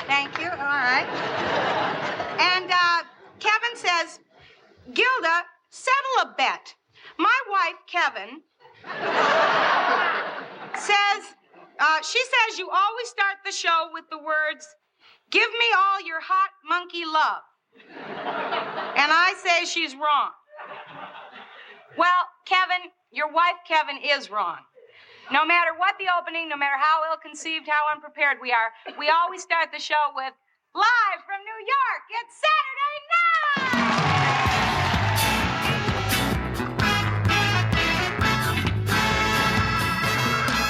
Thank you. All right. And Kevin says, Gilda, settle a bet. My wife, Kevin, she says you always start the show with the words, give me all your hot monkey love. And I say she's wrong. Well, Kevin, your wife, Kevin, is wrong. No matter what the opening, no matter how ill-conceived, how unprepared we are, we always start the show with, live from New York, it's Saturday night!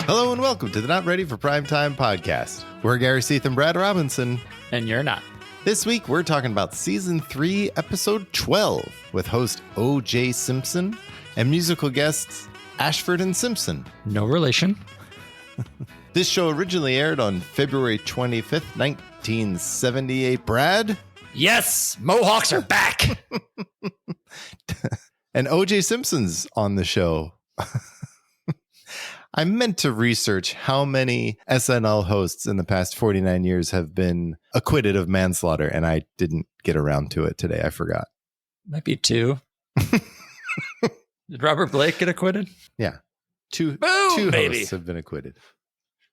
Hello and welcome to the Not Ready for Primetime podcast. We're Gary Seath and Brad Robinson. And you're not. This week, we're talking about Season 3, Episode 12, with host O.J. Simpson and musical guests Ashford and Simpson. No relation. This show originally aired on February 25th, 1978. Brad? Yes, Mohawks are back. And O.J. Simpson's on the show. I meant to research how many SNL hosts in the past 49 years have been acquitted of manslaughter, and I didn't get around to it today. I forgot. Might be 2. Did Robert Blake get acquitted? Yeah. Two baby. hosts have been acquitted.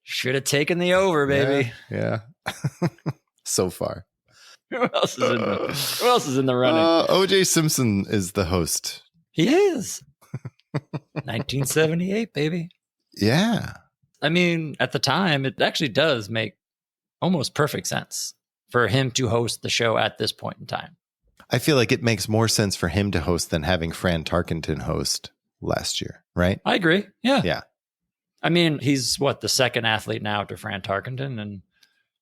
Should have taken the over, baby. Yeah. So far. Who else is in the running? O.J. Simpson is the host. He is. 1978, baby. Yeah. I mean, at the time, it actually does make almost perfect sense for him to host the show at this point in time. I feel like it makes more sense for him to host than having Fran Tarkenton host last year, right? I agree. Yeah. Yeah. I mean, he's the second athlete now to Fran Tarkenton. And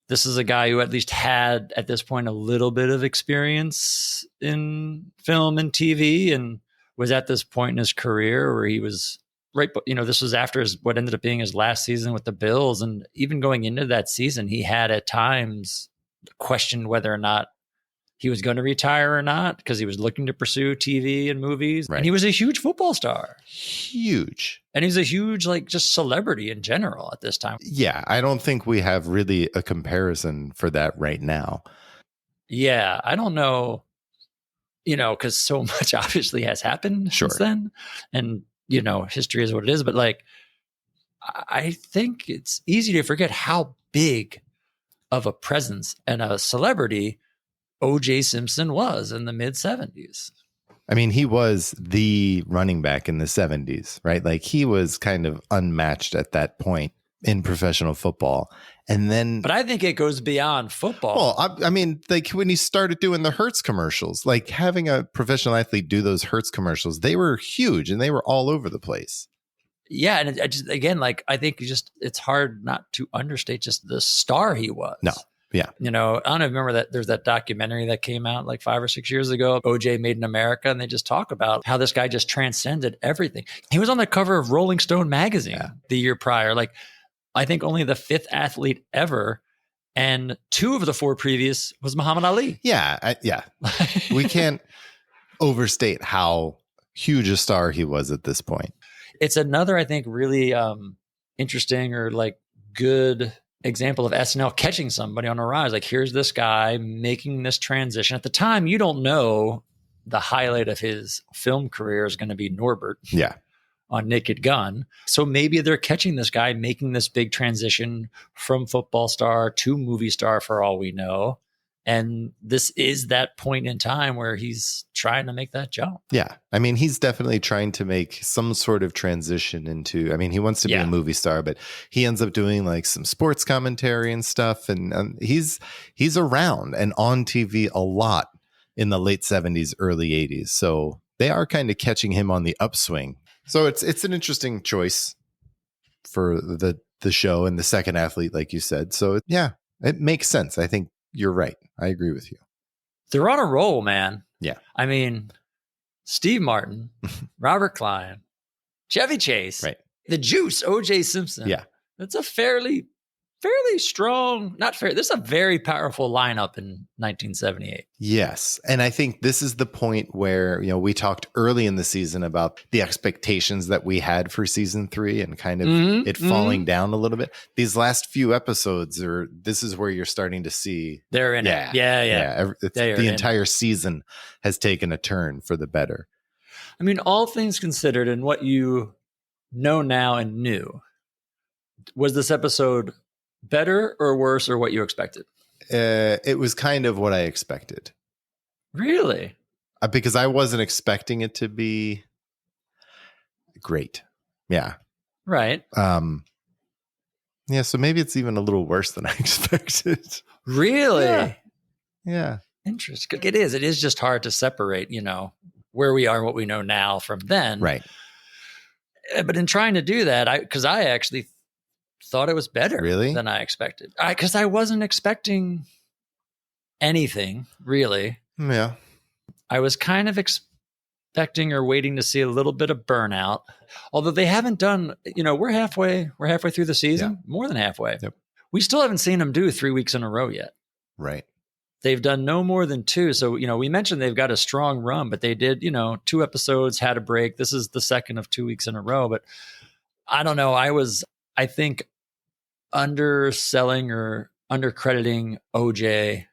this is a guy who at least had at this point a little bit of experience in film and TV and was at this point in his career where he was this was after what ended up being his last season with the Bills. And even going into that season, he had at times questioned whether or not he was going to retire or not because he was looking to pursue TV and movies. Right. And he was a huge football star. Huge. And he's a huge, just celebrity in general at this time. Yeah. I don't think we have really a comparison for that right now. Yeah. I don't know, because so much obviously has happened since then. And, history is what it is. But I think it's easy to forget how big of a presence and a celebrity O.J. Simpson was in the mid-70s. I mean, he was the running back in the 70s, right? He was kind of unmatched at that point in professional football. And then, but I think it goes beyond football. Well, I mean, when he started doing the Hertz commercials, having a professional athlete do those Hertz commercials, they were huge and they were all over the place. Yeah. And I think it's hard not to understate just the star he was. No. Yeah. I don't even remember that there's that documentary that came out 5 or 6 years ago, OJ Made in America. And they just talk about how this guy just transcended everything. He was on the cover of Rolling Stone magazine the year prior. I think only the 5th athlete ever. And 2 of the 4 previous was Muhammad Ali. Yeah. We can't overstate how huge a star he was at this point. It's another, I think, really interesting or good example of SNL catching somebody on a rise. Here's this guy making this transition. At the time, you don't know the highlight of his film career is going to be Norbert on Naked Gun. So maybe they're catching this guy making this big transition from football star to movie star for all we know. And this is that point in time where he's trying to make that jump. Yeah. I mean, he's definitely trying to make some sort of transition into, he wants to be a movie star, but he ends up doing some sports commentary and stuff. And he's around and on TV a lot in the late 70s, early 80s. So they are kind of catching him on the upswing. So it's an interesting choice for the show and the second athlete, like you said. So yeah, it makes sense. I think you're right. I agree with you. They're on a roll, man. Yeah. I mean, Steve Martin, Robert Klein, Chevy Chase, right. the Juice, O.J. Simpson. Yeah. That's a fairly fairly strong, not fair. This is a very powerful lineup in 1978. Yes. And I think this is the point where, we talked early in the season about the expectations that we had for season 3 and kind of it falling down a little bit. These last few episodes this is where you're starting to see. They're in it. Yeah. The entire season has taken a turn for the better. I mean, all things considered and what you know now and knew, was this episode better or worse or what you expected? It was kind of what I expected. Really? Because I wasn't expecting it to be great. Yeah. Right. Yeah, so maybe it's even a little worse than I expected. Really? Yeah. Interesting. It is. It is just hard to separate, where we are and what we know now from then. Right. But in trying to do that, because I actually thought it was better than I expected. Because I wasn't expecting anything, really. Yeah. I was kind of expecting or waiting to see a little bit of burnout. Although they haven't done, we're halfway through the season, more than halfway. Yep. We still haven't seen them do 3 weeks in a row yet. Right. They've done no more than 2. So, we mentioned they've got a strong run, but they did, 2 episodes, had a break. This is the second of 2 weeks in a row. But I don't know. I think underselling or undercrediting OJ,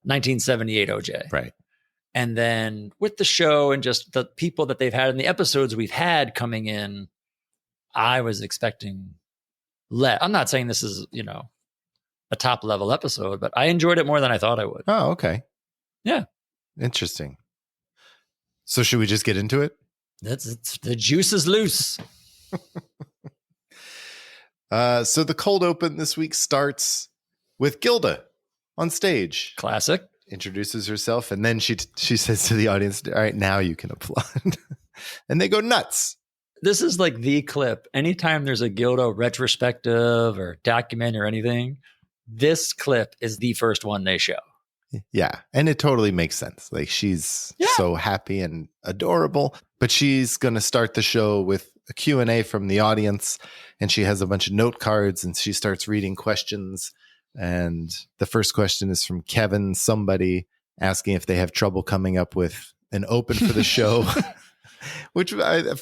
1978 OJ. Right. And then with the show and just the people that they've had in the episodes we've had coming in, I was expecting less. I'm not saying this is, a top level episode, but I enjoyed it more than I thought I would. Oh, okay. Yeah. Interesting. So should we just get into it? The juice is loose. So the cold open this week starts with Gilda on stage. Classic. Introduces herself, and then she says to the audience, "All right, now you can applaud." And they go nuts. This is like the clip. Anytime there's a Gilda retrospective or documentary or anything, this clip is the first one they show. Yeah. And it totally makes sense. Like she's so happy and adorable, but she's going to start the show with a Q&A from the audience. And she has a bunch of note cards and she starts reading questions. And the first question is from Kevin, somebody asking if they have trouble coming up with an open for the show, which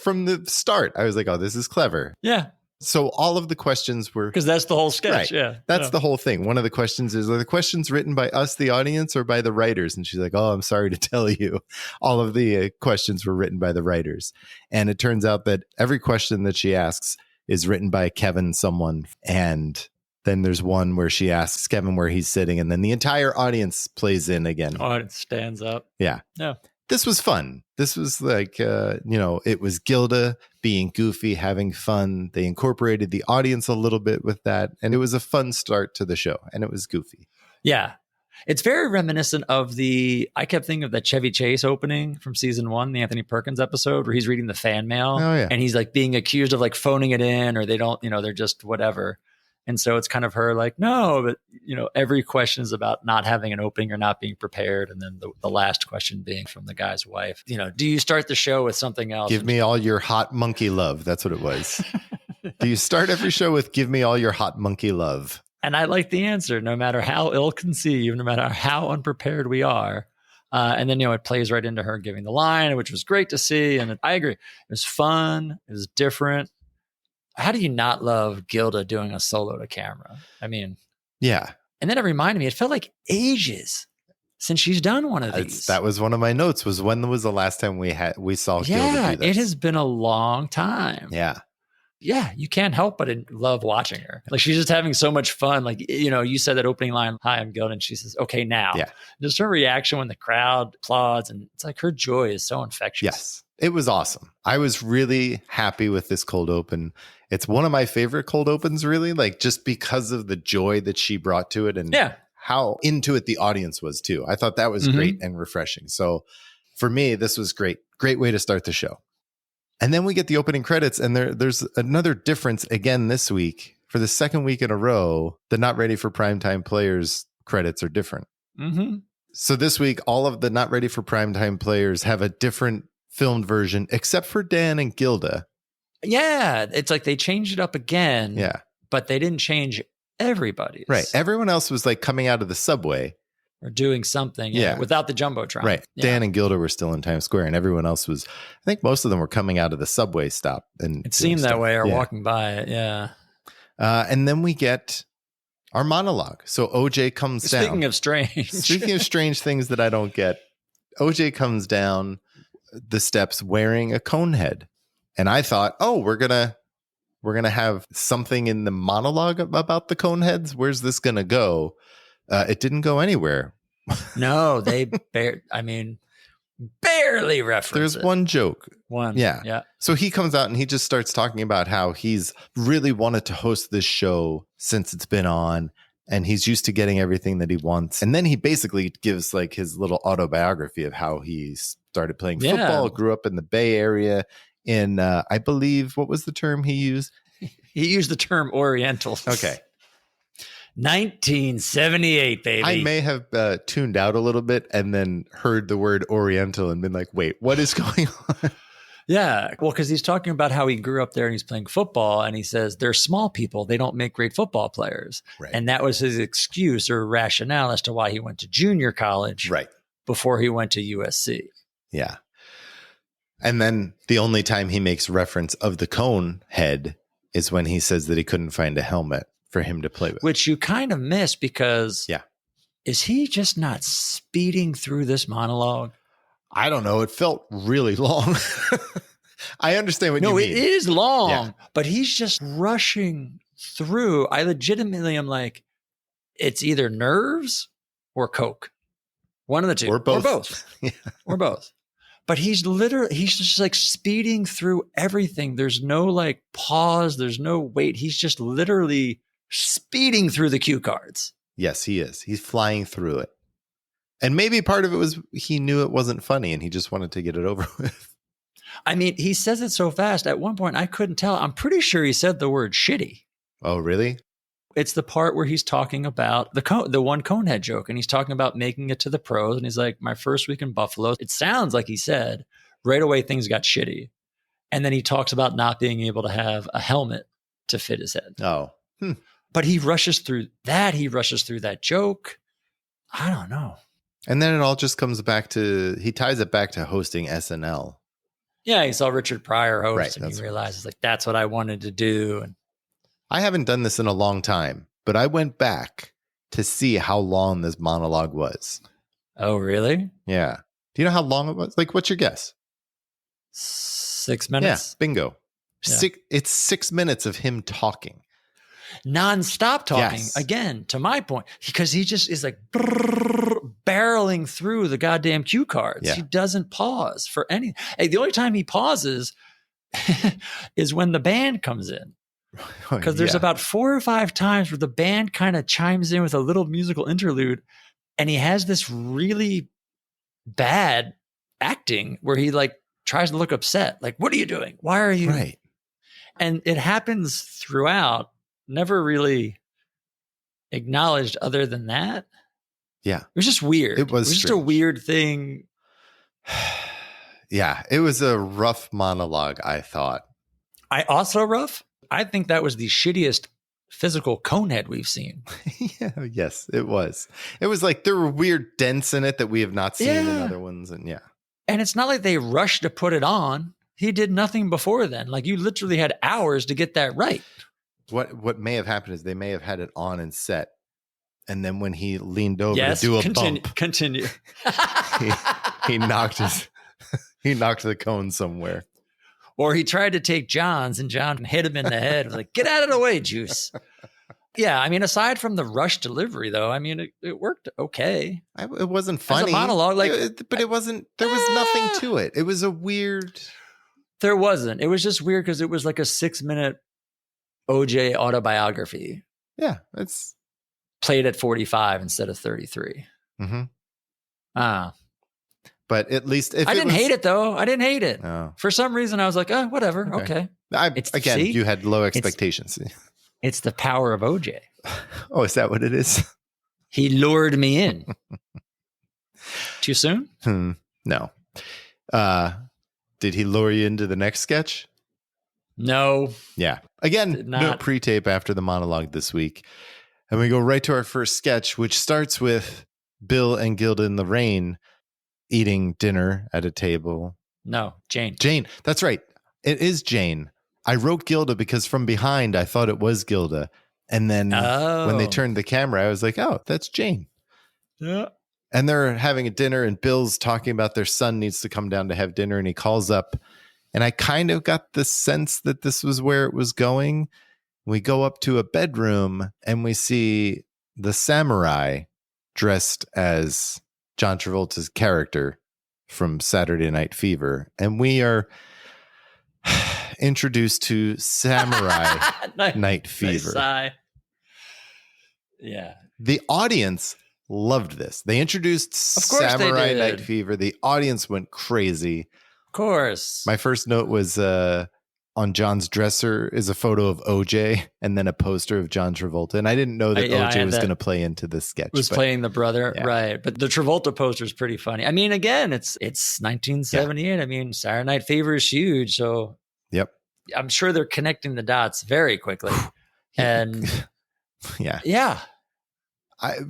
from the start, I was like, oh, this is clever. Yeah. So all of the questions were... Because that's the whole sketch, right. Yeah. That's the whole thing. One of the questions is, are the questions written by us, the audience, or by the writers? And she's like, oh, I'm sorry to tell you. All of the questions were written by the writers. And it turns out that every question that she asks is written by Kevin someone. And then there's one where she asks Kevin where he's sitting. And then the entire audience plays in again. Audience stands up. Yeah. Yeah. This was fun. This was like, it was Gilda being goofy, having fun. They incorporated the audience a little bit with that. And it was a fun start to the show. And it was goofy. Yeah. It's very reminiscent of I kept thinking of that Chevy Chase opening from season 1, the Anthony Perkins episode, where he's reading the fan mail. Oh, yeah. And he's like being accused of like phoning it in, or they don't, they're just whatever. And so it's kind of her like, no, but, every question is about not having an opening or not being prepared. And then the last question being from the guy's wife, do you start the show with something else? Give me all your hot monkey love. That's what it was. Do you start every show with give me all your hot monkey love? And I like the answer, no matter how ill-conceived, no matter how unprepared we are. And then, it plays right into her giving the line, which was great to see. And I agree. It was fun. It was different. How do you not love Gilda doing a solo to camera? I mean, yeah. And then it reminded me, it felt like ages since she's done one of these. That was one of my notes, was when was the last time we saw Gilda do this? It has been a long time. Yeah. Yeah, you can't help but love watching her. Like she's just having so much fun. Like, you said that opening line, hi, I'm Gilda. And she says, okay, now. Yeah. Just her reaction when the crowd applauds. And it's like her joy is so infectious. Yes. It was awesome. I was really happy with this cold open. It's one of my favorite cold opens, really, like just because of the joy that she brought to it and how into it the audience was too. I thought that was great and refreshing. So for me, this was great. Great way to start the show. And then we get the opening credits, and there's another difference again this week. For the second week in a row, the Not Ready for Primetime Players credits are different. Mm-hmm. So this week, all of the Not Ready for Primetime Players have a different filmed version, except for Dan and Gilda. Yeah, it's like they changed it up again. Yeah. But they didn't change everybody's. Right. Everyone else was like coming out of the subway. Or doing something. Yeah. Without the Jumbotron. Right. Yeah. Dan and Gilda were still in Times Square, and everyone else was, I think most of them were coming out of the subway stop. And it seemed that way, or walking by it. Yeah. And then we get our monologue. So OJ comes down. Speaking of strange things that I don't get, OJ comes down the steps wearing a cone head. And I thought, oh, we're gonna have something in the monologue about the cone heads. Where's this gonna go? It didn't go anywhere. No, they barely reference There's it. one joke. Yeah. So he comes out and he just starts talking about how he's really wanted to host this show since it's been on, and he's used to getting everything that he wants. And then he basically gives like his little autobiography of how he started playing football, grew up in the Bay Area in, I believe, what was the term he used? He used the term Orientals. Okay. 1978, baby. I may have tuned out a little bit and then heard the word Oriental and been like, wait, what is going on? Yeah. Well, because he's talking about how he grew up there and he's playing football, and he says they're small people. They don't make great football players. Right. And that was his excuse or rationale as to why he went to junior college before he went to USC. Yeah. And then the only time he makes reference of the cone head is when he says that he couldn't find a helmet for him to play with. Which you kind of miss because is he just not speeding through this monologue? I don't know. It felt really long. I understand what you mean. No, it is long, but he's just rushing through. I legitimately am like, it's either nerves or Coke. One of the two. Or both. Or both. But he's just like speeding through everything. There's no like pause. There's no wait. He's just literally speeding through the cue cards. Yes, he is. He's flying through it. And maybe part of it was he knew it wasn't funny and he just wanted to get it over with. I mean, he says it so fast. At one point, I couldn't tell. I'm pretty sure he said the word shitty. Oh, really? It's the part where he's talking about the one conehead joke, and he's talking about making it to the pros. And he's like, my first week in Buffalo. It sounds like he said right away things got shitty. And then he talks about not being able to have a helmet to fit his head. Oh. But he rushes through that. He rushes through that joke. I don't know. And then it all just comes back to, he ties it back to hosting SNL. Yeah, he saw Richard Pryor host and he realizes like, that's what I wanted to do. And I haven't done this in a long time, but I went back to see how long this monologue was. Oh, really? Yeah. Do you know how long it was? Like, what's your guess? 6 minutes. Yeah, bingo. Yeah. It's 6 minutes of him talking. Non-stop talking, again, to my point, because he just is like barreling through the goddamn cue cards. He doesn't pause for any. Hey, the only time he pauses is when the band comes in. Because there's about 4 or 5 times where the band kind of chimes in with a little musical interlude, and he has this really bad acting where he like tries to look upset. Like, what are you doing? Why are you? Right. And it happens throughout. Never really acknowledged other than that. Yeah. It was just weird. It was just a weird thing. Yeah. It was a rough monologue, I thought. I think that was the shittiest physical conehead we've seen. Yes, it was. It was like there were weird dents in it that we have not seen in other ones. And And it's not like they rushed to put it on. He did nothing before then. Like you literally had hours to get that right. What may have happened is they may have had it on and set, and then when he leaned over to do a bump, he knocked the cone somewhere, or he tried to take John's and John hit him in the head. Was like, get out of the way, Juice. Yeah, I mean, aside from the rush delivery, though, I mean, it worked okay. It wasn't funny. As a monologue, but it wasn't. There was nothing to it. It was a weird. There wasn't. It was just weird because it was like a 6-minute OJ autobiography. Yeah, it's played at 45 instead of 33. Mm-hmm. But at least I didn't hate it though. I didn't hate it. Oh. For some reason, I was like, oh, whatever. Okay. You had low expectations. It's the power of OJ. Oh, is that what it is? He lured me in. Too soon? No. Did he lure you into the next sketch? No. Yeah. Again, no pre-tape after the monologue this week. And we go right to our first sketch, which starts with Bill and Gilda in the rain eating dinner at a table. No, Jane. Jane. That's right. It is Jane. I wrote Gilda because from behind, I thought it was Gilda. And then when they turned the camera, I was like, oh, that's Jane. Yeah. And they're having a dinner, and Bill's talking about their son needs to come down to have dinner, and he calls up. And I kind of got the sense that this was where it was going. We go up to a bedroom, and we see the samurai dressed as John Travolta's character from Saturday Night Fever. And we are introduced to Samurai Night Fever. Nice. Yeah. The audience loved this. They introduced Samurai Night Fever. The audience went crazy. Of course. My first note was on John's dresser is a photo of OJ and then a poster of John Travolta. And I didn't know that OJ was going to play into this sketch. Playing the brother. Yeah. Right. But the Travolta poster is pretty funny. I mean, again, it's 1978. Yeah. I mean, Saturday Night Fever is huge. So yep. I'm sure they're connecting the dots very quickly. And yeah. Yeah.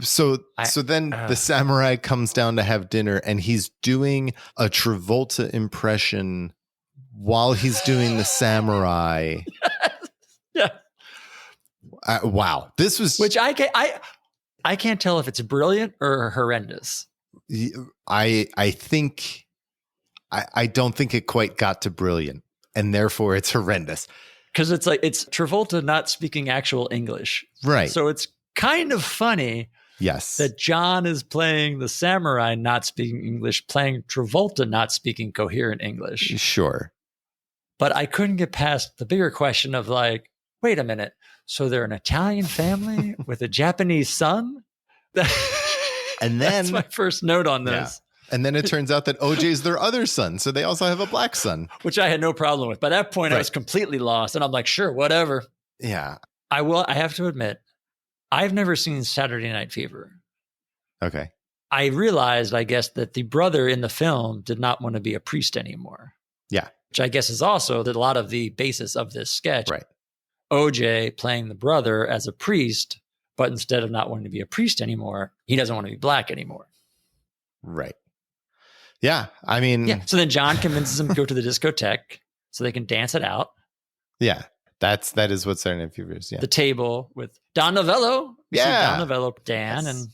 So then the samurai comes down to have dinner, and he's doing a Travolta impression while he's doing the samurai. Yeah. Wow. This was, which I can't tell if it's brilliant or horrendous. I think I don't think it quite got to brilliant, and therefore it's horrendous. Because it's Travolta not speaking actual English. Right. So it's kind of funny. Yes. That John is playing the samurai not speaking English, playing Travolta not speaking coherent English. Sure. But I couldn't get past the bigger question of like, wait a minute. So they're an Italian family with a Japanese son? And then that's my first note on this. Yeah. And then it turns out that OJ's their other son. So they also have a black son. Which I had no problem with. By that point, I was completely lost. And I'm like, sure, whatever. Yeah. I have to admit, I've never seen Saturday Night Fever. Okay. I realized, I guess, that the brother in the film did not want to be a priest anymore. Yeah. Which I guess is also a lot of the basis of this sketch. Right. OJ playing the brother as a priest, but instead of not wanting to be a priest anymore, he doesn't want to be black anymore. Right. Yeah. I mean. Yeah. So then John convinces him to go to the discotheque so they can dance it out. Yeah. That is what Saturday Night Fever is. Yeah. The table with Don Novello. Don Novello, Dan, yes.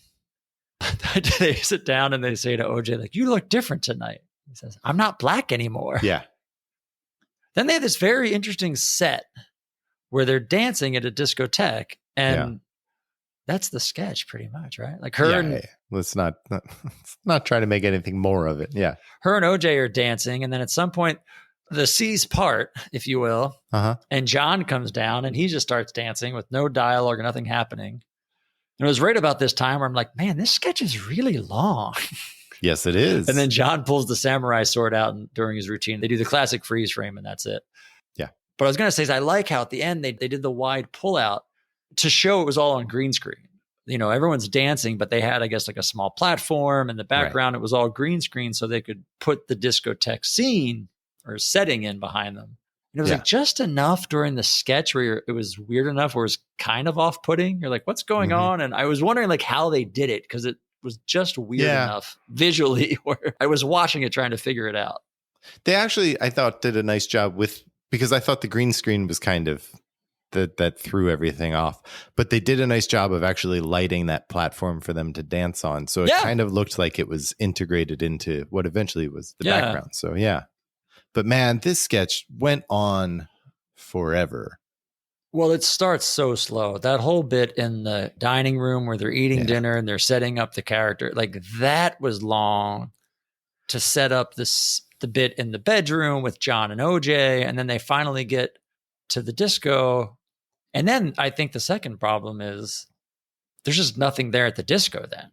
And they sit down and they say to OJ, like, you look different tonight. He says, I'm not black anymore. Yeah. Then they have this very interesting set where they're dancing at a discotheque, and that's the sketch pretty much, right? Like her and let's not try to make anything more of it. Yeah. Her and OJ are dancing, and then at some point the seas part, if you will, and John comes down and he just starts dancing with no dialogue or nothing happening. And it was right about this time where I'm like, man, this sketch is really long. Yes, it is. And then John pulls the samurai sword out during his routine. They do the classic freeze frame, and that's it. Yeah. But I was going to say is I like how at the end they did the wide pullout to show it was all on green screen. You know, everyone's dancing, but they had, I guess, like a small platform in the background. Right. It was all green screen so they could put the discotheque scene or setting in behind them. And it was like just enough during the sketch where it was weird enough where it was kind of off-putting. You're like, what's going on? And I was wondering like how they did it because it was just weird enough visually where I was watching it trying to figure it out. They actually, I thought, did a nice job because I thought the green screen was kind of that threw everything off. But they did a nice job of actually lighting that platform for them to dance on. So it kind of looked like it was integrated into what eventually was the background. So yeah. But man, this sketch went on forever. Well, it starts so slow. That whole bit in the dining room where they're eating dinner and they're setting up the character, like that was long to set up the bit in the bedroom with John and OJ. And then they finally get to the disco. And then I think the second problem is there's just nothing there at the disco then.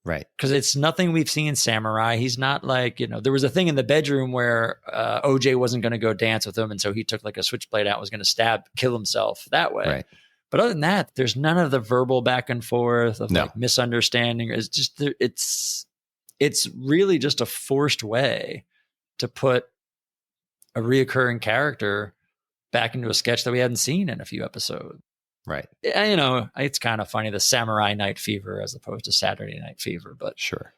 Right. Because it's nothing we've seen Samurai. He's not like, there was a thing in the bedroom where OJ wasn't going to go dance with him. And so he took like a switchblade out, was going to kill himself that way. Right. But other than that, there's none of the verbal back and forth of like misunderstanding. It's just, it's really just a forced way to put a reoccurring character back into a sketch that we hadn't seen in a few episodes. Right. You know, it's kind of funny, the Samurai Night Fever as opposed to Saturday Night Fever, but Sure.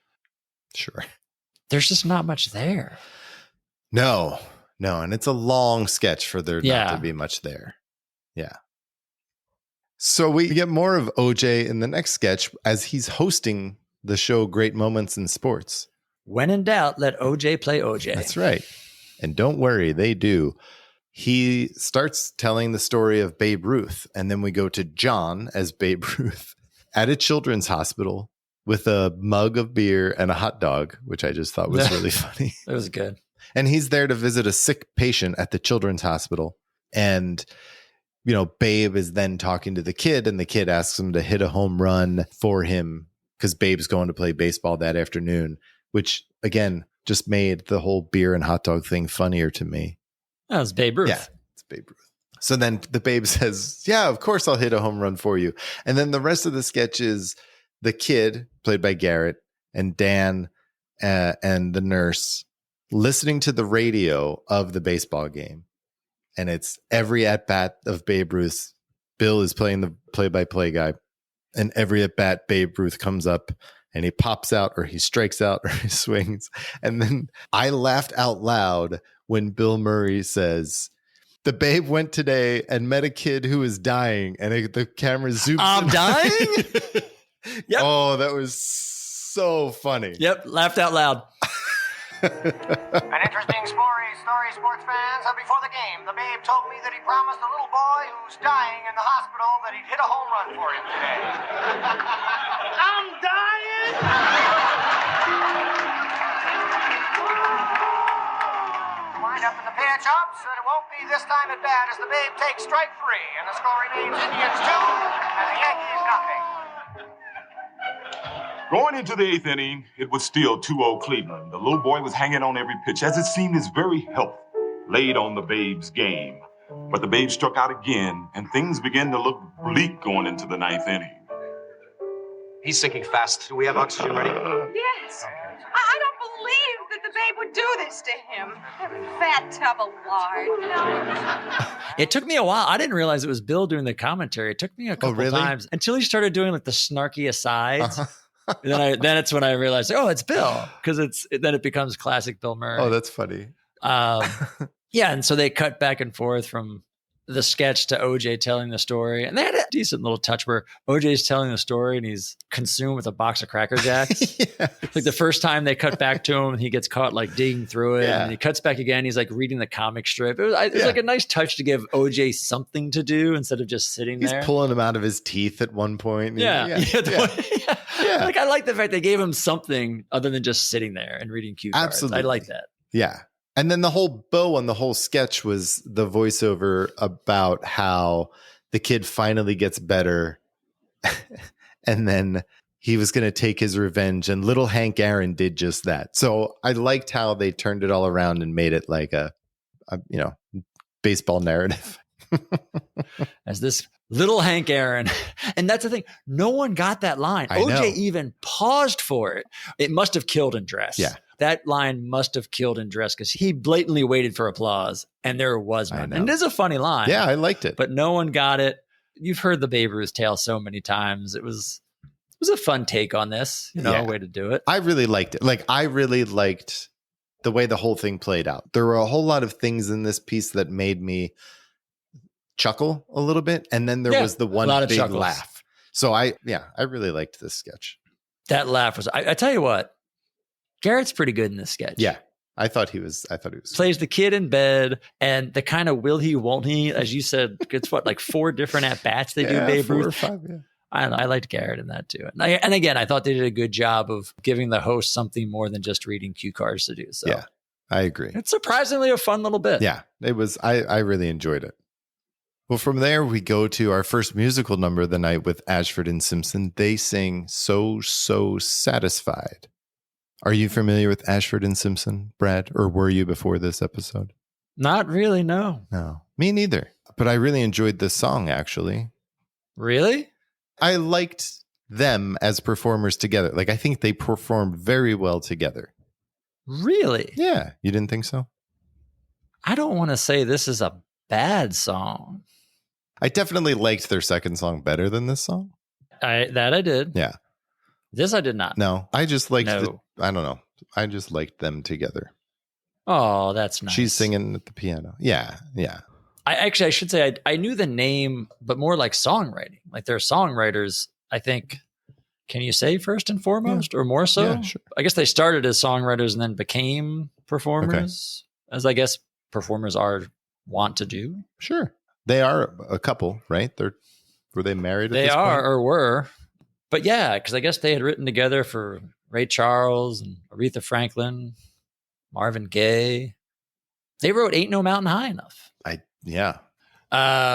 there's just not much there. No. And it's a long sketch for there not to be much there. Yeah. So we get more of OJ in the next sketch as he's hosting the show Great Moments in Sports. When in doubt, let OJ play OJ. That's right. And don't worry, they do. He starts telling the story of Babe Ruth, and then we go to John as Babe Ruth at a children's hospital with a mug of beer and a hot dog, which I just thought was really funny. It was good. And he's there to visit a sick patient at the children's hospital. And, you know, Babe is then talking to the kid, and the kid asks him to hit a home run for him because Babe's going to play baseball that afternoon, which, again, just made the whole beer and hot dog thing funnier to me. That was Babe Ruth. Yeah, it's Babe Ruth. So then the Babe says, yeah, of course I'll hit a home run for you. And then the rest of the sketch is the kid, played by Garrett, and Dan and the nurse listening to the radio of the baseball game. And it's every at-bat of Babe Ruth. Bill is playing the play-by-play guy. And every at-bat, Babe Ruth comes up and he pops out, or he strikes out, or he swings. And then I laughed out loud when Bill Murray says, the Babe went today and met a kid who was dying, and the camera zooms I'm in. dying? Yep. Oh, that was so funny. Yep, laughed out loud. An interesting story, sports fans. Before the game, the Babe told me that he promised the little boy who's dying in the hospital that he'd hit a home run for him today. I'm dying! Wind up in the pitch ups, and it won't be this time at bat as the Babe takes strike 3, and the score remains Indians 2 and the Yankees nothing. Going into the 8th inning, it was still 2-0 Cleveland. The little boy was hanging on every pitch, as it seemed his very health laid on the Babe's game. But the Babe struck out again, and things began to look bleak going into the 9th inning. He's sinking fast. Do we have oxygen ready? Yes. I don't believe that the Babe would do this to him. That fat tub of lard. It took me a while. I didn't realize it was Bill doing the commentary. It took me a couple times until he started doing like the snarky asides. And then it's when I realized, oh, it's Bill, because then it becomes classic Bill Murray. Oh, that's funny. Yeah, and so they cut back and forth from the sketch to OJ telling the story, and they had a decent little touch where OJ's telling the story and he's consumed with a box of Cracker Jacks. Yes. Like the first time they cut back to him, he gets caught like digging through it, and he cuts back again. He's like reading the comic strip. It was like a nice touch to give OJ something to do instead of just sitting there. He's pulling him out of his teeth at one point. Yeah. Like I like the fact they gave him something other than just sitting there and reading cue cards. Absolutely. I like that. Yeah. And then the whole bow on the whole sketch was the voiceover about how the kid finally gets better. And then he was going to take his revenge. And little Hank Aaron did just that. So I liked how they turned it all around and made it like a baseball narrative. As this little Hank Aaron. And that's the thing. No one got that line. I know. OJ even paused for it. It must have killed in dress. Yeah. That line must have killed in dress because he blatantly waited for applause and there was none. And it is a funny line. Yeah, I liked it. But no one got it. You've heard the Babe Ruth tale so many times. It was a fun take on this, a way to do it. I really liked it. Like, I really liked the way the whole thing played out. There were a whole lot of things in this piece that made me chuckle a little bit. And then there was the one big laugh. So I really liked this sketch. That laugh was, I tell you what, Garrett's pretty good in this sketch. Yeah. I thought he was plays the kid in bed, and the kind of will he, won't he, as you said, it's like 4 different at-bats they do Babe Ruth. 4 or 5, yeah. I liked Garrett in that too. And again, I thought they did a good job of giving the host something more than just reading cue cards to do. So yeah, I agree. It's surprisingly a fun little bit. Yeah, it was. I really enjoyed it. Well, from there, we go to our first musical number of the night with Ashford and Simpson. They sing So Satisfied. Are you familiar with Ashford and Simpson, Brad? Or were you before this episode? Not really, no. No, me neither. But I really enjoyed this song, actually. Really? I liked them as performers together. Like, I think they performed very well together. Really? Yeah. You didn't think so? I don't want to say this is a bad song. I definitely liked their second song better than this song. I did. Yeah. This I did not. No, I just liked No. I don't know. I just liked them together. Oh, that's nice. She's singing at the piano. Yeah. Yeah. I should say I knew the name, but more like songwriting. Like they're songwriters, I think. Can you say first and foremost or more so? Yeah, sure. I guess they started as songwriters and then became performers, as I guess performers want to do. Sure. They are a couple, right? Were they married at They this are point? or were. But yeah, because I guess they had written together for Ray Charles and Aretha Franklin, Marvin Gaye. They wrote Ain't No Mountain High Enough. Yeah.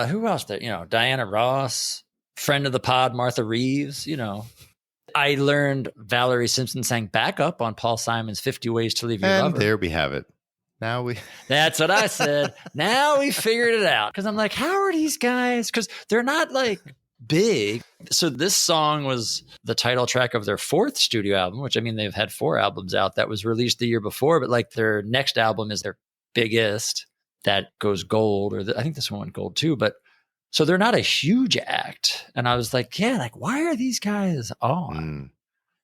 Who else there? Diana Ross, friend of the pod, Martha Reeves, I learned Valerie Simpson sang backup on Paul Simon's 50 Ways to Leave Your And Lover. there we have it. Now That's what I said. Now we figured it out. Because I'm like, how are these guys? Because they're not like big. So this song was the title track of their fourth studio album, which I mean, they've had 4 albums out that was released the year before, but like their next album is their biggest that goes gold, or I think this one went gold too. But so they're not a huge act. And I was like, yeah, like, why are these guys on?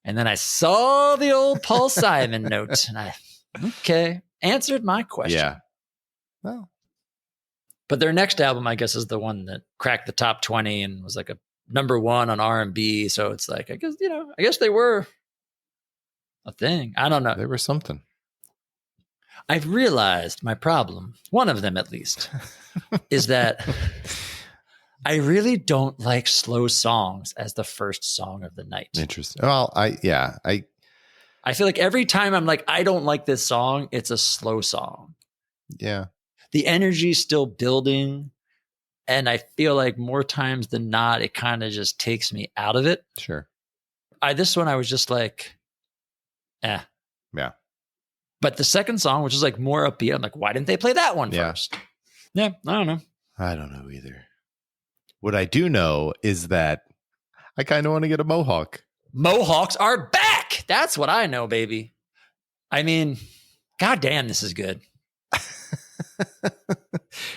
And then I saw the old Paul Simon note and answered my question. Yeah. Well, but their next album, I guess, is the one that cracked the top 20 and was like a number 1 on R&B. So it's like, I guess they were a thing. I don't know. they were something. I've realized my problem, one of them at least, is that I really don't like slow songs as the first song of the night. Interesting. Well, I feel like every time I'm like, I don't like this song, it's a slow song. Yeah. The energy's still building. And I feel like more times than not, it kind of just takes me out of it. Sure. This one, I was just like, Yeah. But the second song, which is like more upbeat, I'm like, why didn't they play that one first? Yeah, I don't know. I don't know either. What I do know is that I kind of want to get a mohawk. Mohawks are back. That's what I know, baby. I mean, goddamn, this is good.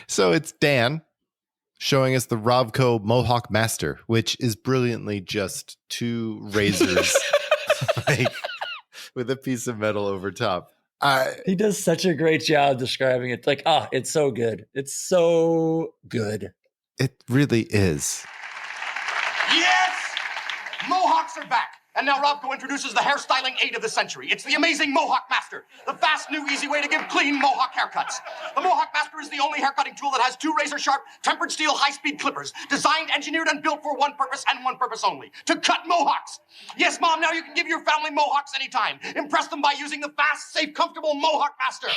So it's Dan showing us the Rovco Mohawk Master, which is brilliantly just 2 razors like, with a piece of metal over top. He does such a great job describing it. Like, it's so good. It's so good. It really is. Yes! Mohawks are back. And now Robco introduces the hairstyling aid of the century. It's the amazing Mohawk Master, the fast, new, easy way to give clean Mohawk haircuts. The Mohawk Master is the only haircutting tool that has 2 razor-sharp, tempered steel, high-speed clippers, designed, engineered, and built for one purpose and one purpose only, to cut mohawks. Yes, Mom, now you can give your family mohawks anytime. Impress them by using the fast, safe, comfortable Mohawk Master.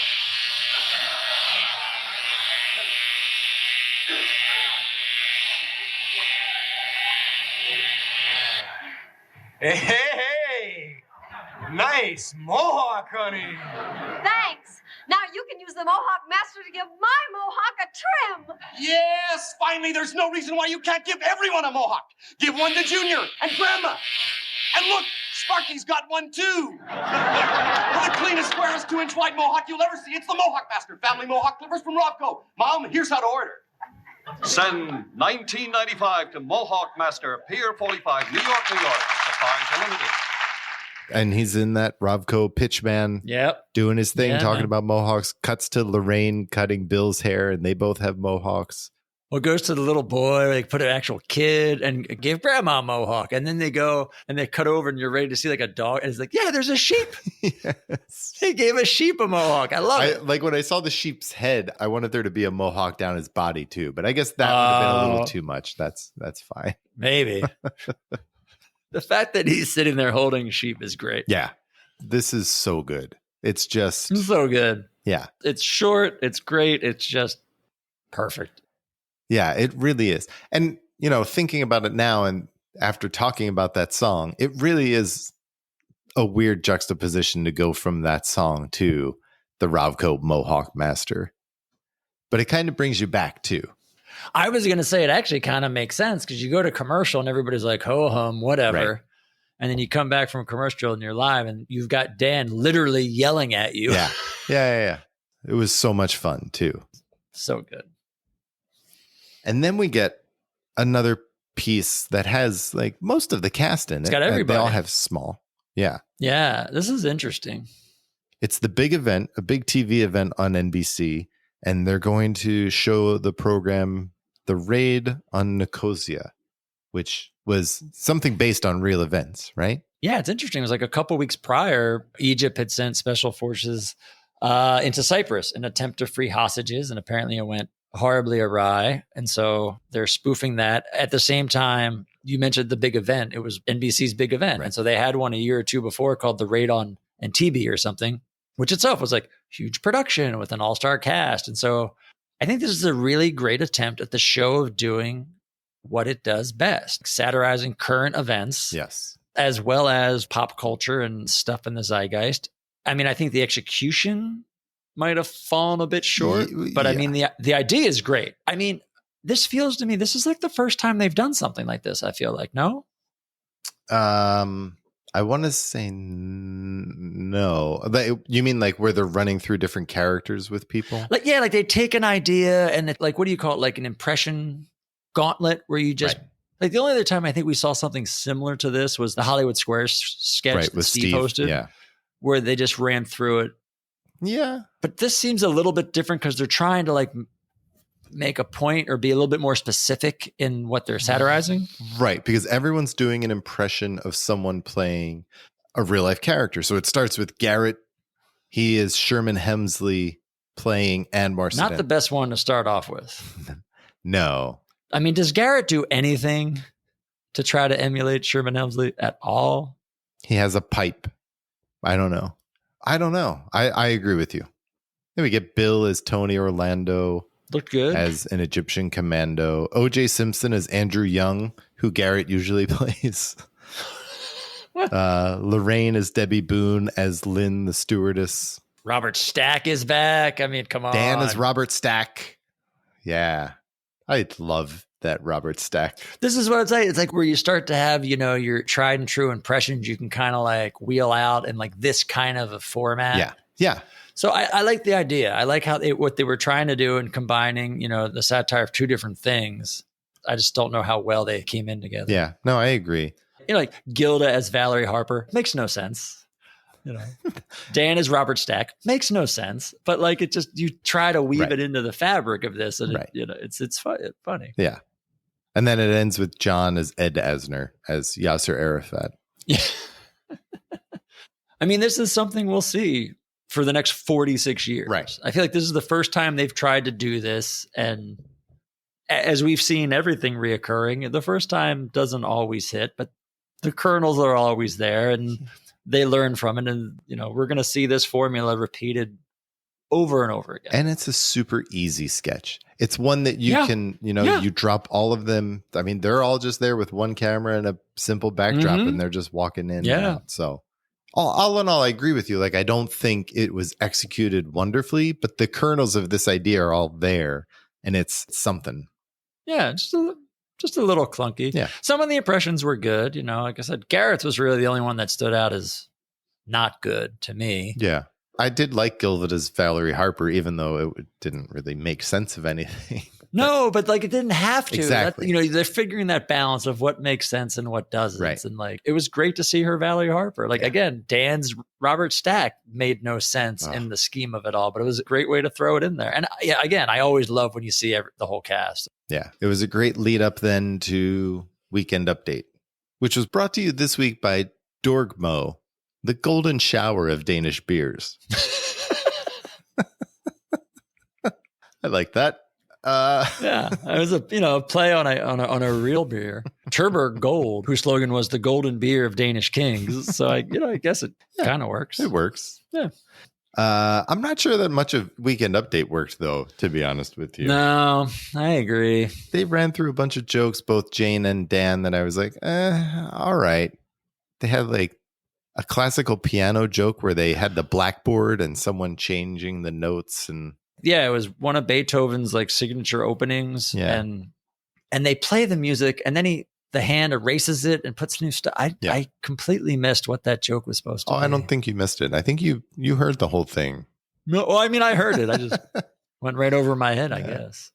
Hey, nice mohawk, honey. Thanks. Now you can use the Mohawk Master to give my mohawk a trim. Yes, finally, there's no reason why you can't give everyone a mohawk. Give one to Junior and Grandma. And look, Sparky's got one too. For the cleanest, squarest 2-inch wide mohawk you'll ever see, it's the Mohawk Master. Family mohawk clippers from Rovco. Mom, here's how to order. Send $19.95 to Mohawk Master, Pier 45, New York, New York. Supplies are limited. And he's in that Rovco pitchman doing his thing, talking about mohawks. Cuts to Lorraine cutting Bill's hair, and they both have mohawks. Well, it goes to the little boy, they put an actual kid and give grandma a mohawk. And then they go and they cut over and you're ready to see like a dog. And it's like, yeah, there's a sheep. Yes. They gave a sheep a mohawk. I love it. Like when I saw the sheep's head, I wanted there to be a mohawk down his body too. But I guess that would have been a little too much. That's fine. Maybe. The fact that he's sitting there holding a sheep is great. Yeah. This is so good. It's just so good. Yeah. It's short. It's great. It's just perfect. Yeah, it really is. And, thinking about it now and after talking about that song, it really is a weird juxtaposition to go from that song to the Rovco Mohawk Master. But it kind of brings you back too. I was going to say it actually kind of makes sense because you go to commercial and everybody's like, ho hum, whatever. Right. And then you come back from a commercial and you're live and you've got Dan literally yelling at you. Yeah. It was so much fun too. So good. And then we get another piece that has like most of the cast in it. It's got everybody. They all have small. Yeah. Yeah, this is interesting. It's the big event, a big TV event on NBC, and they're going to show the program The Raid on Nicosia, which was something based on real events, right? Yeah, it's interesting. It was like a couple weeks prior, Egypt had sent special forces into Cyprus in an attempt to free hostages, and apparently it went horribly awry. And so they're spoofing that. At the same time, you mentioned the big event. It was NBC's big event. Right. And so they had one a year or two before called The Raid on Antibes or something, which itself was like huge production with an all-star cast. And so I think this is a really great attempt at the show of doing what it does best, satirizing current events. Yes. As well as pop culture and stuff in the zeitgeist. I mean, I think the execution might have fallen a bit short, but I mean, the idea is great. I mean, this feels to me, this is like the first time they've done something like this. I feel like, no? I want to say no. You mean like where they're running through different characters with people? Like, yeah, like they take an idea and it, like, what do you call it? Like an impression gauntlet where you just, Right. like the only other time I think we saw something similar to this was the Hollywood Squares sketch Right, that with Steve hosted, yeah. where they just ran through it. Yeah. But this seems a little bit different because they're trying to like make a point or be a little bit more specific in what they're satirizing. Right, because everyone's doing an impression of someone playing a real life character. So it starts with Garrett. He is Sherman Hemsley playing Anne Marsden. Not the best one to start off with. No. I mean, does Garrett do anything to try to emulate Sherman Hemsley at all? He has a pipe. I don't know. I agree with you. Then we get Bill as Tony Orlando. Looked good. As an Egyptian commando. O.J. Simpson as Andrew Young, who Garrett usually plays. Lorraine as Debbie Boone as Lynn, the stewardess. Robert Stack is back. I mean, come on. Dan as Robert Stack. Yeah. I love that Robert Stack. This is what it's like. It's like where you start to have, you know, your tried and true impressions you can kind of like wheel out in like this kind of a format. Yeah. Yeah. So I like the idea. I like how what they were trying to do in combining, you know, the satire of two different things. I just don't know how well they came in together. Yeah. No, I agree. You know, like Gilda as Valerie Harper makes no sense. You know, Dan as Robert Stack makes no sense. But like it just you try to weave it into the fabric of this, and it, you know, it's funny. Yeah. And then it ends with John as Ed Asner as Yasser Arafat. Yeah. I mean, this is something we'll see for the next 46 years. Right. I feel like this is the first time they've tried to do this. And as we've seen everything reoccurring, the first time doesn't always hit, but the kernels are always there and they learn from it. And, you know, we're going to see this formula repeated over and over again. And it's a super easy sketch. It's one that you can, you know, you drop all of them. I mean, they're all just there with one camera and a simple backdrop and they're just walking in. And out. So all in all, I agree with you. Like, I don't think it was executed wonderfully, but the kernels of this idea are all there and it's something. Yeah. Just a little clunky. Yeah. Some of the impressions were good. You know, like I said, Garrett's was really the only one that stood out as not good to me. Yeah. I did like Gilda as Valerie Harper, even though it didn't really make sense of anything. No, but like it didn't have to. Exactly. You know, they're figuring that balance of what makes sense and what doesn't. Right. And like, it was great to see her Valerie Harper. Like, again, Dan's Robert Stack made no sense in the scheme of it all, but it was a great way to throw it in there. And yeah, again, I always love when you see the whole cast. Yeah. It was a great lead up then to Weekend Update, which was brought to you this week by Dorgmo, the golden shower of Danish beers. I like that. Yeah, it was a play on a real beer, Tuborg Gold, whose slogan was the golden beer of Danish kings. So I guess it kind of works. It works. Yeah. I'm not sure that much of Weekend Update worked, though, to be honest with you. No, I agree. They ran through a bunch of jokes, both Jane and Dan, that I was like, all right. They had like a classical piano joke where they had the blackboard and someone changing the notes. And yeah, it was one of Beethoven's like signature openings. Yeah. And they play the music and then the hand erases it and puts new stuff. I completely missed what that joke was supposed to be. I don't think you missed it. I think you heard the whole thing. No, well, I mean, I heard it. I just went right over my head, I guess.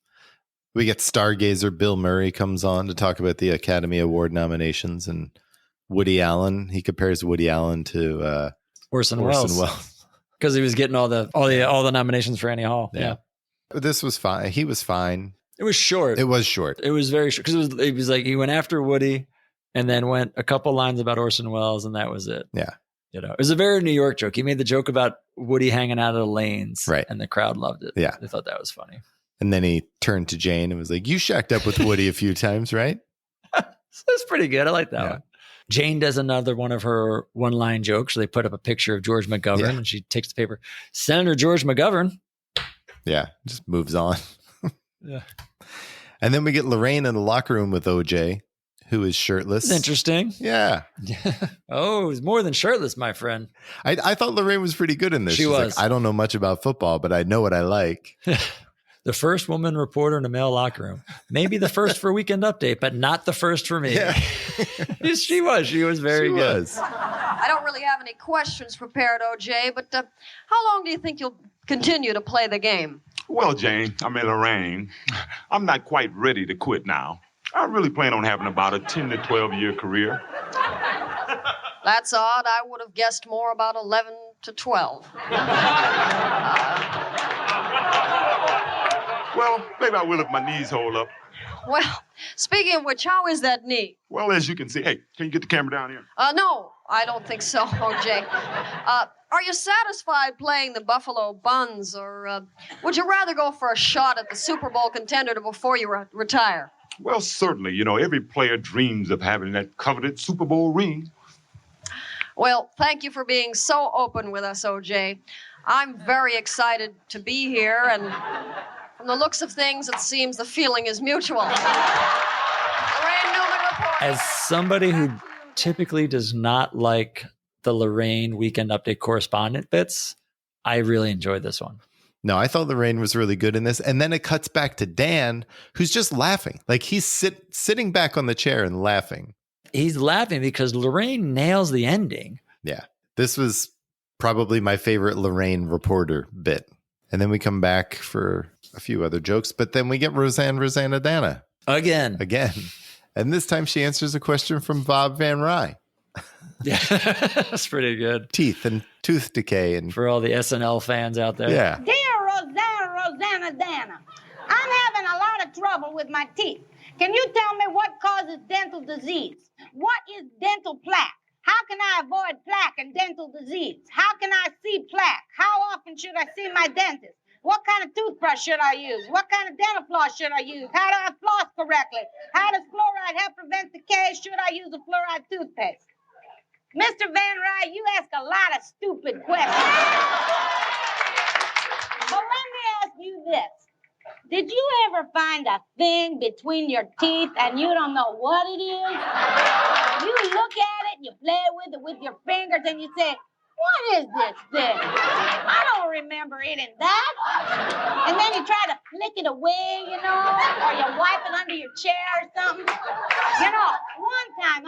We get Stargazer Bill Murray comes on to talk about the Academy Award nominations, and Woody Allen. He compares Woody Allen to Orson Welles. Because he was getting all the nominations for Annie Hall. Yeah. But this was fine. He was fine. It was short. It was short. It was very short. Because it was like he went after Woody and then went a couple lines about Orson Welles, and that was it. Yeah. You know, it was a very New York joke. He made the joke about Woody hanging out of the lanes. Right. And the crowd loved it. Yeah. They thought that was funny. And then he turned to Jane and was like, you shacked up with Woody a few times, right? That's pretty good. I like that one. Jane does another one of her one-line jokes. They put up a picture of George McGovern, and she takes the paper. Senator George McGovern. Yeah, just moves on. Yeah. And then we get Lorraine in the locker room with OJ, who is shirtless. That's interesting. Yeah. Oh, he's more than shirtless, my friend. I thought Lorraine was pretty good in this. She's was. Like, I don't know much about football, but I know what I like. The first woman reporter in a male locker room. Maybe the first for Weekend Update, but not the first for me. Yeah. She was very good. I don't really have any questions prepared, OJ, but how long do you think you'll continue to play the game? Well, Lorraine, I'm not quite ready to quit now. I really plan on having about a 10 to 12-year career. That's odd. I would have guessed more about 11 to 12. Well, maybe I will if my knees hold up. Well, speaking of which, how is that knee? Well, as you can see, hey, can you get the camera down here? No, I don't think so, OJ. Are you satisfied playing the Buffalo Buns, or would you rather go for a shot at the Super Bowl contender before you retire? Well, certainly. You know, every player dreams of having that coveted Super Bowl ring. Well, thank you for being so open with us, OJ. I'm very excited to be here, and from the looks of things, it seems the feeling is mutual. Lorraine Newman reporting. As somebody who typically does not like the Lorraine Weekend Update correspondent bits, I really enjoyed this one. No, I thought Lorraine was really good in this. And then it cuts back to Dan, who's just laughing. Like he's sitting back on the chair and laughing. He's laughing because Lorraine nails the ending. Yeah. This was probably my favorite Lorraine reporter bit. And then we come back for a few other jokes, but then we get Rosanna Dana. Again. And this time she answers a question from Bob Van Rye. Yeah, that's pretty good. Teeth and tooth decay. And for all the SNL fans out there. Yeah. Dear Rosanna Dana, I'm having a lot of trouble with my teeth. Can you tell me what causes dental disease? What is dental plaque? How can I avoid plaque and dental disease? How can I see plaque? How often should I see my dentist? What kind of toothbrush should I use? What kind of dental floss should I use? How do I floss correctly? How does fluoride help prevent decay? Should I use a fluoride toothpaste? Mr. Van Rye, you ask a lot of stupid questions. But let me ask you this. Did you ever find a thing between your teeth and you don't know what it is? You look at it, you play with it with your fingers, and you say, what is this thing? I don't remember eating that. And then you try to flick it away, you know, or you wipe it under your chair or something. You know, one time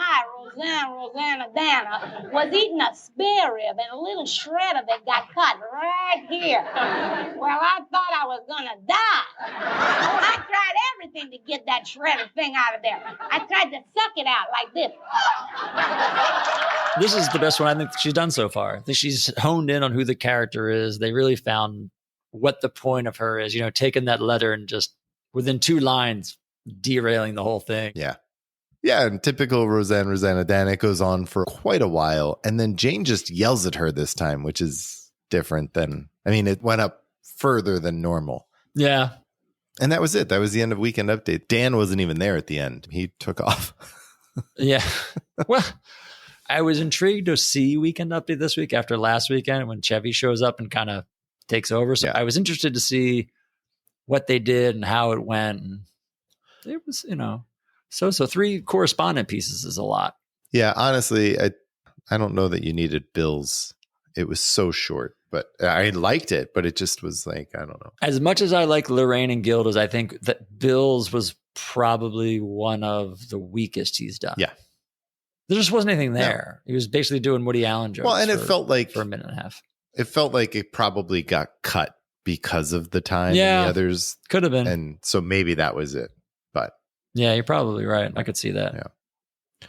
Rosanna Dana, was eating a spare rib and a little shred of it got cut right here. Well, I thought I was gonna die. I tried everything to get that shredded thing out of there. I tried to suck it out like this. This is the best one I think she's done so far. I think she's honed in on who the character is. They really found what the point of her is, you know, taking that letter and just within 2 lines, derailing the whole thing. Yeah. Yeah. And typical Rosanna Dana, it goes on for quite a while. And then Jane just yells at her this time, which is different than, I mean, it went up further than normal. Yeah. And that was it. That was the end of Weekend Update. Dan wasn't even there at the end. He took off. Yeah. Well, I was intrigued to see Weekend Update this week after last weekend when Chevy shows up and kind of takes over. So I was interested to see what they did and how it went. And it was, you know, so 3 correspondent pieces is a lot. Yeah, honestly, I don't know that you needed Bill's. It was so short, but I liked it, but it just was like, I don't know. As much as I like Lorraine and Gilda's, I think that Bill's was probably one of the weakest he's done. Yeah. There just wasn't anything there. No. He was basically doing Woody Allen jokes. Well, and it felt like for a minute and a half. It felt like it probably got cut because of the time Yeah, and the others. could have been. And so maybe that was it. But yeah, you're probably right. I could see that. Yeah.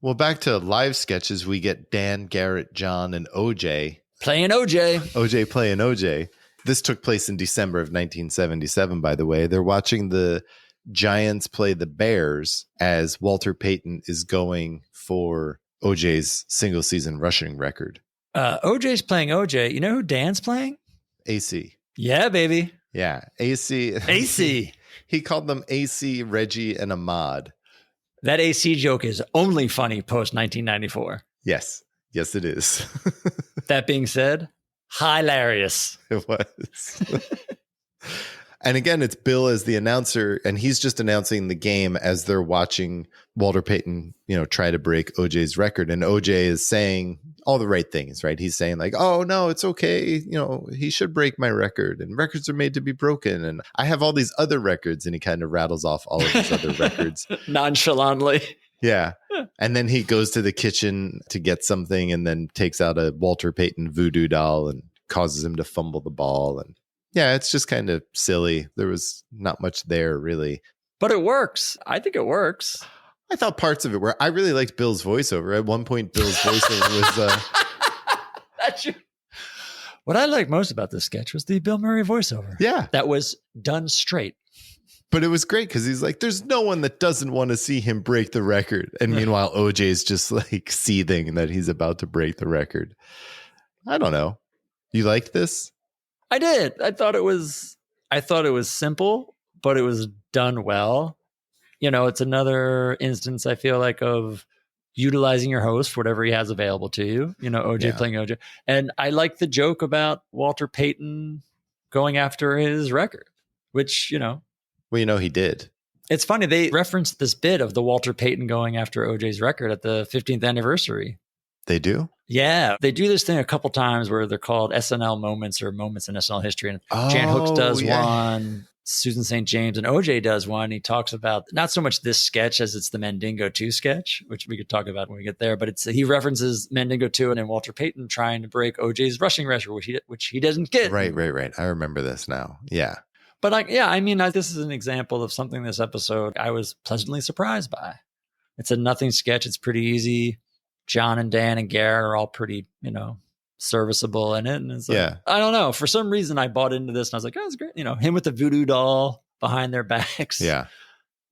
Well, back to live sketches, we get Dan, Garrett, John, and OJ. Playing OJ. OJ playing OJ. This took place in December of 1977, by the way. They're watching the Giants play the Bears as Walter Payton is going for OJ's single season rushing record. OJ's playing OJ. You know who Dan's playing? AC. Yeah, baby. Yeah. AC. AC. He called them AC, Reggie, and Ahmad. That AC joke is only funny post 1994. Yes. Yes, it is. That being said, hilarious. It was. And again, it's Bill as the announcer, and he's just announcing the game as they're watching Walter Payton, try to break OJ's record. And OJ is saying all the right things, right? He's saying like, oh, no, it's okay. He should break my record, and records are made to be broken. And I have all these other records. And he kind of rattles off all of his other records. Nonchalantly. Yeah. And then he goes to the kitchen to get something and then takes out a Walter Payton voodoo doll and causes him to fumble the ball. And yeah, it's just kind of silly. There was not much there, really. But it works. I think it works. I thought parts of it were. I really liked Bill's voiceover. At one point, Bill's voiceover was. That's you. What I liked most about this sketch was the Bill Murray voiceover. Yeah. That was done straight. But it was great because he's like, there's no one that doesn't want to see him break the record. And meanwhile, OJ's just like seething that he's about to break the record. I don't know. You liked this? I did. I thought it was simple, but it was done well. It's another instance, I feel like, of utilizing your host for whatever he has available to you. OJ playing OJ. And I like the joke about Walter Payton going after his record, which, Well, he did. It's funny. They referenced this bit of the Walter Payton going after OJ's record at the 15th anniversary. They do? Yeah. They do this thing a couple times where they're called SNL moments or moments in SNL history. And Jan Hooks does one, Susan St. James, and OJ does one. He talks about not so much this sketch as it's the Mandingo 2 sketch, which we could talk about when we get there. But he references Mandingo 2 and then Walter Payton trying to break OJ's rushing record, which he doesn't get. Right. I remember this now. Yeah. But this is an example of something this episode I was pleasantly surprised by. It's a nothing sketch. It's pretty easy. John and Dan and Garrett are all pretty, serviceable in it. And it's like, I don't know. For some reason, I bought into this and I was like, oh, it's great. Him with the voodoo doll behind their backs. Yeah.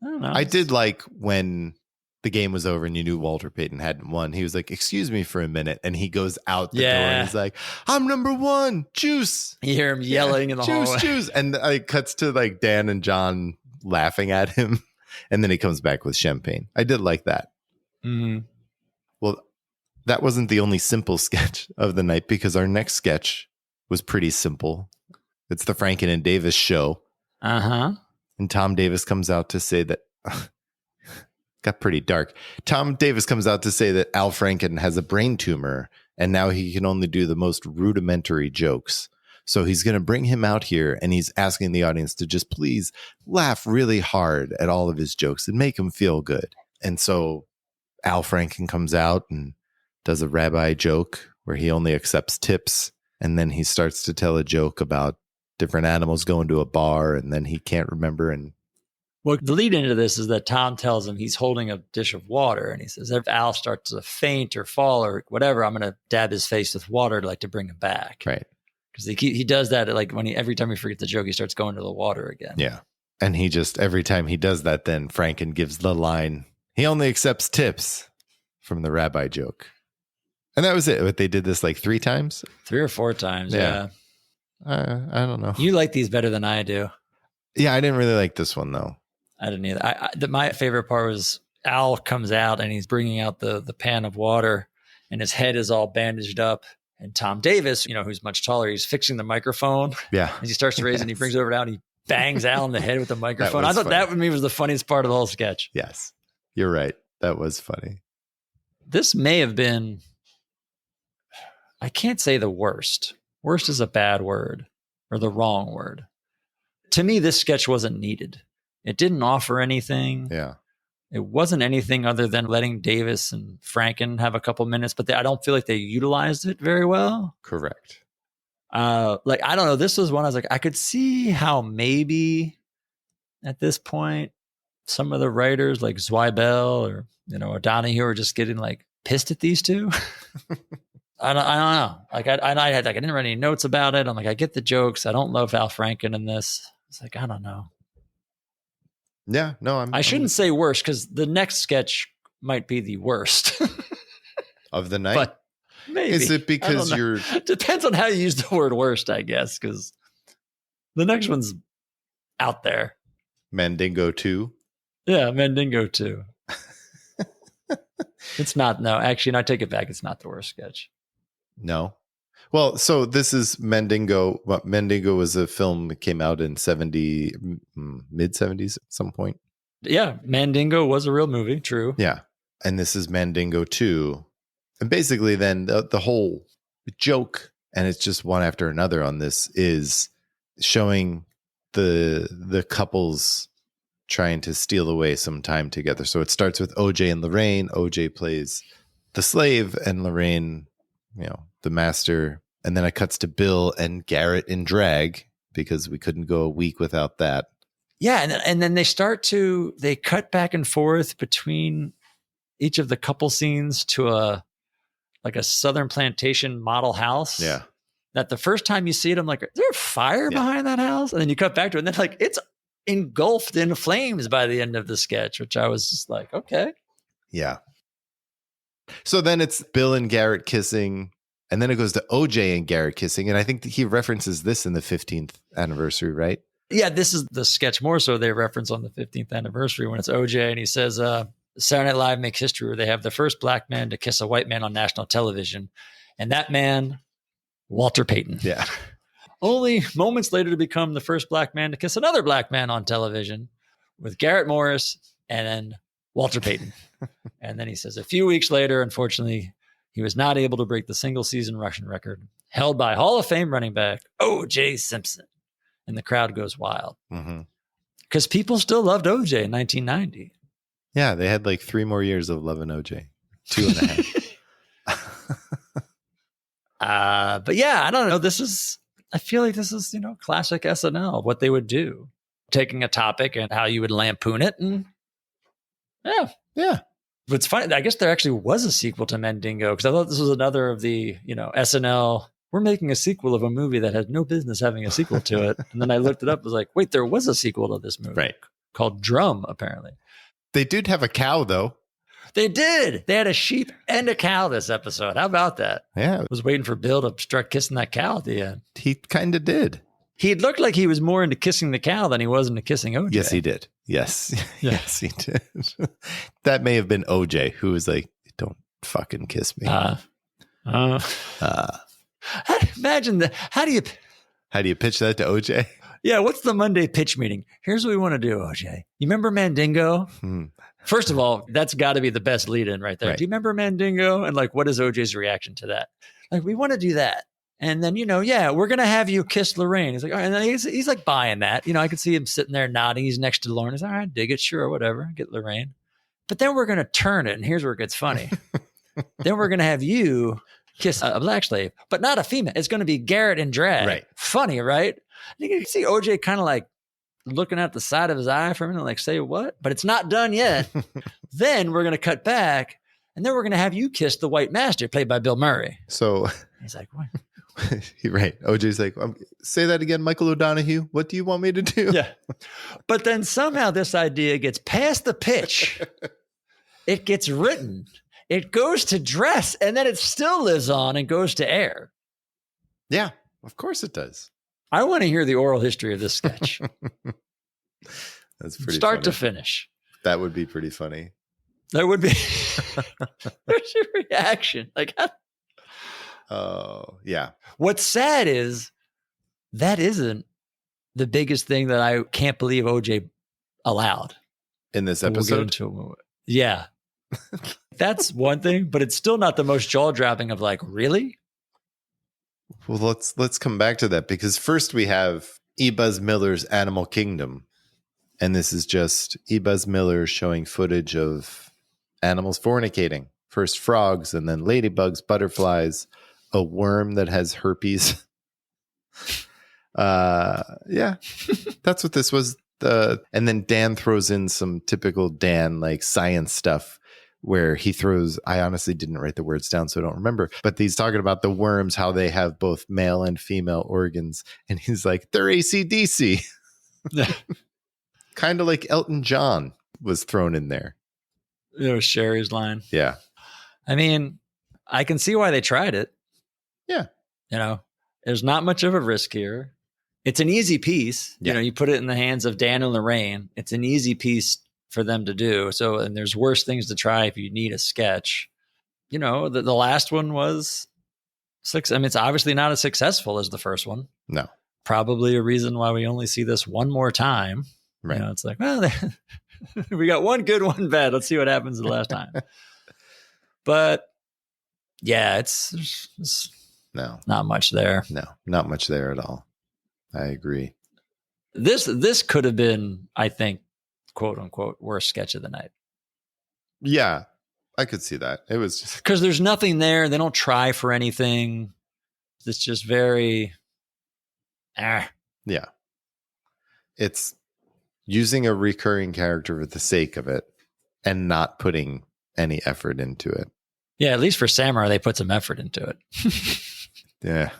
I don't know. I did like when the game was over and you knew Walter Payton hadn't won. He was like, excuse me for a minute. And he goes out the door and he's like, I'm number one, juice. You hear him yelling in the hallway. Juice. And it cuts to like Dan and John laughing at him. And then he comes back with champagne. I did like that. Mm-hmm. Well, that wasn't the only simple sketch of the night because our next sketch was pretty simple. It's the Franken and Davis show. Uh-huh. And Tom Davis comes out to say that got pretty dark. Tom Davis comes out to say that Al Franken has a brain tumor and now he can only do the most rudimentary jokes. So he's going to bring him out here and he's asking the audience to just please laugh really hard at all of his jokes and make him feel good. And so Al Franken comes out and does a rabbi joke where he only accepts tips. And then he starts to tell a joke about different animals going to a bar and then he can't remember. And well, the lead into this is that Tom tells him he's holding a dish of water and he says, if Al starts to faint or fall or whatever, I'm going to dab his face with water to him to back. Right. Because he does that like every time he forgets the joke, he starts going to the water again. Yeah. And he just, every time he does that, then Franken gives the line, he only accepts tips from the rabbi joke. And that was it. But they did this like 3 times? 3 or 4 times. Yeah. I don't know. You like these better than I do. Yeah. I didn't really like this one though. I didn't either. My favorite part was Al comes out and he's bringing out the pan of water and his head is all bandaged up. And Tom Davis, who's much taller, he's fixing the microphone. Yeah. As he starts to raise it and he brings it over down, he bangs Al in the head with the microphone. I thought that with me was the funniest part of the whole sketch. Yes. You're right. That was funny. This may have been, I can't say the worst. Worst is a bad word or the wrong word. To me, this sketch wasn't needed. It didn't offer anything. Yeah. It wasn't anything other than letting Davis and Franken have a couple minutes, but I don't feel like they utilized it very well. Correct. Like, I don't know. This was one I was like, I could see how maybe at this point, some of the writers like Zweibel or, O'Donoghue are just getting like pissed at these two. I don't know. Like I didn't write any notes about it. I'm like, I get the jokes. I don't love Al Franken in this. It's like, I don't know. Yeah, no, I shouldn't say worst because the next sketch might be the worst of the night. But maybe. Is it because you're? Depends on how you use the word worst, I guess, because the next one's out there. Mandingo 2. Yeah, Mandingo 2. It's not. No, actually, I take it back. It's not the worst sketch. No. Well, so this is Mandingo. Well, Mandingo was a film that came out in mid 70s at some point. Yeah, Mandingo was a real movie. True. Yeah. And this is Mandingo 2. And basically then the whole joke, and it's just one after another on this, is showing the couples trying to steal away some time together. So it starts with OJ and Lorraine. OJ plays the slave and Lorraine, the master. And then it cuts to Bill and Garrett in drag because we couldn't go a week without that. Yeah. And then they cut back and forth between each of the couple scenes to a Southern plantation model house. Yeah. That the first time you see it, I'm like, is there a fire behind that house? And then you cut back to it and then like, it's engulfed in flames by the end of the sketch, which I was just like, okay. Yeah. So then it's Bill and Garrett kissing, and then it goes to OJ and Garrett kissing. And I think he references this in the 15th anniversary, right? Yeah, this is the sketch more so they reference on the 15th anniversary when it's OJ and he says, Saturday Night Live makes history where they have the first black man to kiss a white man on national television. And that man, Walter Payton. Yeah. Only moments later to become the first black man to kiss another black man on television with Garrett Morris and then Walter Payton. And then he says a few weeks later, unfortunately, he was not able to break the single season rushing record held by Hall of Fame running back O.J. Simpson. And the crowd goes wild because people still loved O.J. in 1990. Yeah, they had like 3 more years of loving O.J. 2.5. But yeah, I don't know. I feel like this is, classic SNL, what they would do. Taking a topic and how you would lampoon it. And yeah. What's funny, I guess there actually was a sequel to Mandingo because I thought this was another of the, SNL. We're making a sequel of a movie that had no business having a sequel to it. And then I looked it up. I was like, wait, there was a sequel to this movie. Right. Called Drum, apparently. They did have a cow, though. They did. They had a sheep and a cow this episode. How about that? Yeah. I was waiting for Bill to start kissing that cow at the end. He kind of did. He looked like he was more into kissing the cow than he was into kissing OJ. Yes, he did. Yes. Yeah. Yes, he did. That may have been OJ who was like, don't fucking kiss me. Imagine that. How do you pitch that to OJ? Yeah, what's the Monday pitch meeting? Here's what we want to do, OJ. You remember Mandingo? First of all, that's got to be the best lead-in right there. Right. Do you remember Mandingo? And like, what is OJ's reaction to that? Like, we want to do that. And then, we're going to have you kiss Lorraine. He's like, all right. And then he's like buying that. I could see him sitting there nodding. He's next to Lauren. He's all right, dig it. Sure, whatever. Get Lorraine. But then we're going to turn it. And here's where it gets funny. Then we're going to have you kiss a black slave, but not a female. It's going to be Garrett in drag. Right. Funny, right? You can see OJ kind of like looking at the side of his eye for a minute, like, say what? But it's not done yet. Then we're going to cut back, and then we're going to have you kiss the white master, played by Bill Murray. So he's like, what? Right. OJ's like, say that again, Michael O'Donoghue. What do you want me to do? Yeah. But then somehow this idea gets past the pitch. It gets written. It goes to dress, and then it still lives on and goes to air. Yeah, of course it does. I want to hear the oral history of this sketch. That's pretty Start funny. to finish. That would be pretty funny. That would be. There's your reaction. Like, oh, yeah. What's sad is that isn't the biggest thing that I can't believe OJ allowed. In this episode? Yeah. That's one thing, but it's still not the most jaw-dropping of like, really? Well, let's come back to that because first we have E. Buzz Miller's Animal Kingdom. And this is just E. Buzz Miller showing footage of animals fornicating. First frogs and then ladybugs, butterflies, a worm that has herpes. Yeah, that's what this was. And then Dan throws in some typical Dan like science stuff where he throws, I honestly didn't write the words down, so I don't remember, but he's talking about the worms, how they have both male and female organs. And he's like, they're AC/DC. Kind of like Elton John was thrown in there. Sherry's line. Yeah. I mean, I can see why they tried it. Yeah. There's not much of a risk here. It's an easy piece. Yeah. You put it in the hands of Dan and Lorraine. It's an easy piece for them to do. So, and there's worse things to try if you need a sketch. The last one was it's obviously not as successful as the first one. No. Probably a reason why we only see this one more time. Right. It's like, well, we got one good, one bad. Let's see what happens the last time. But yeah, it's no, not much there. No, not much there at all. I agree. This could have been, I think, quote unquote, worst sketch of the night. Yeah, I could see that. It was just because there's nothing there. They don't try for anything. It's just very, yeah. It's using a recurring character for the sake of it and not putting any effort into it. Yeah, at least for Samurai, they put some effort into it. Yeah.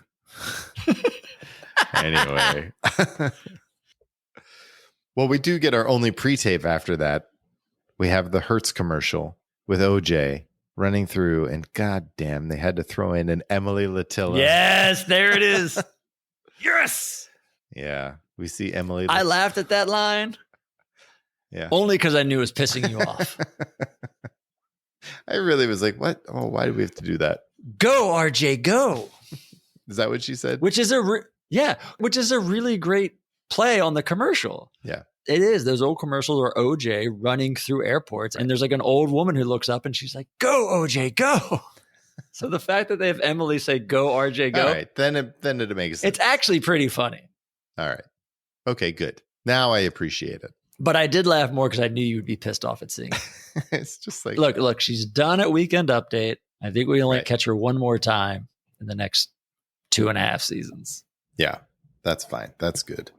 Anyway. Well, we do get our only pre-tape after that. We have the Hertz commercial with OJ running through, and goddamn, they had to throw in an Emily Latilla. Yes, there it is. Yes. Yeah, we see Emily. I laughed at that line. Yeah. Only because I knew it was pissing you off. I really was like, what? Oh, why do we have to do that? Go, RJ, go. Is that what she said? Which is a really great play on the commercial. Yeah. It is. Those old commercials are OJ running through airports, and there's like an old woman who looks up and she's like, go, OJ, go. So the fact that they have Emily say, go, RJ, go. All right. Then it makes sense. It's actually pretty funny. All right. Okay, good. Now I appreciate it. But I did laugh more because I knew you would be pissed off at seeing it. It's just like, look, she's done at Weekend Update. I think we only catch her one more time in the next 2.5 seasons. Yeah, that's fine. That's good.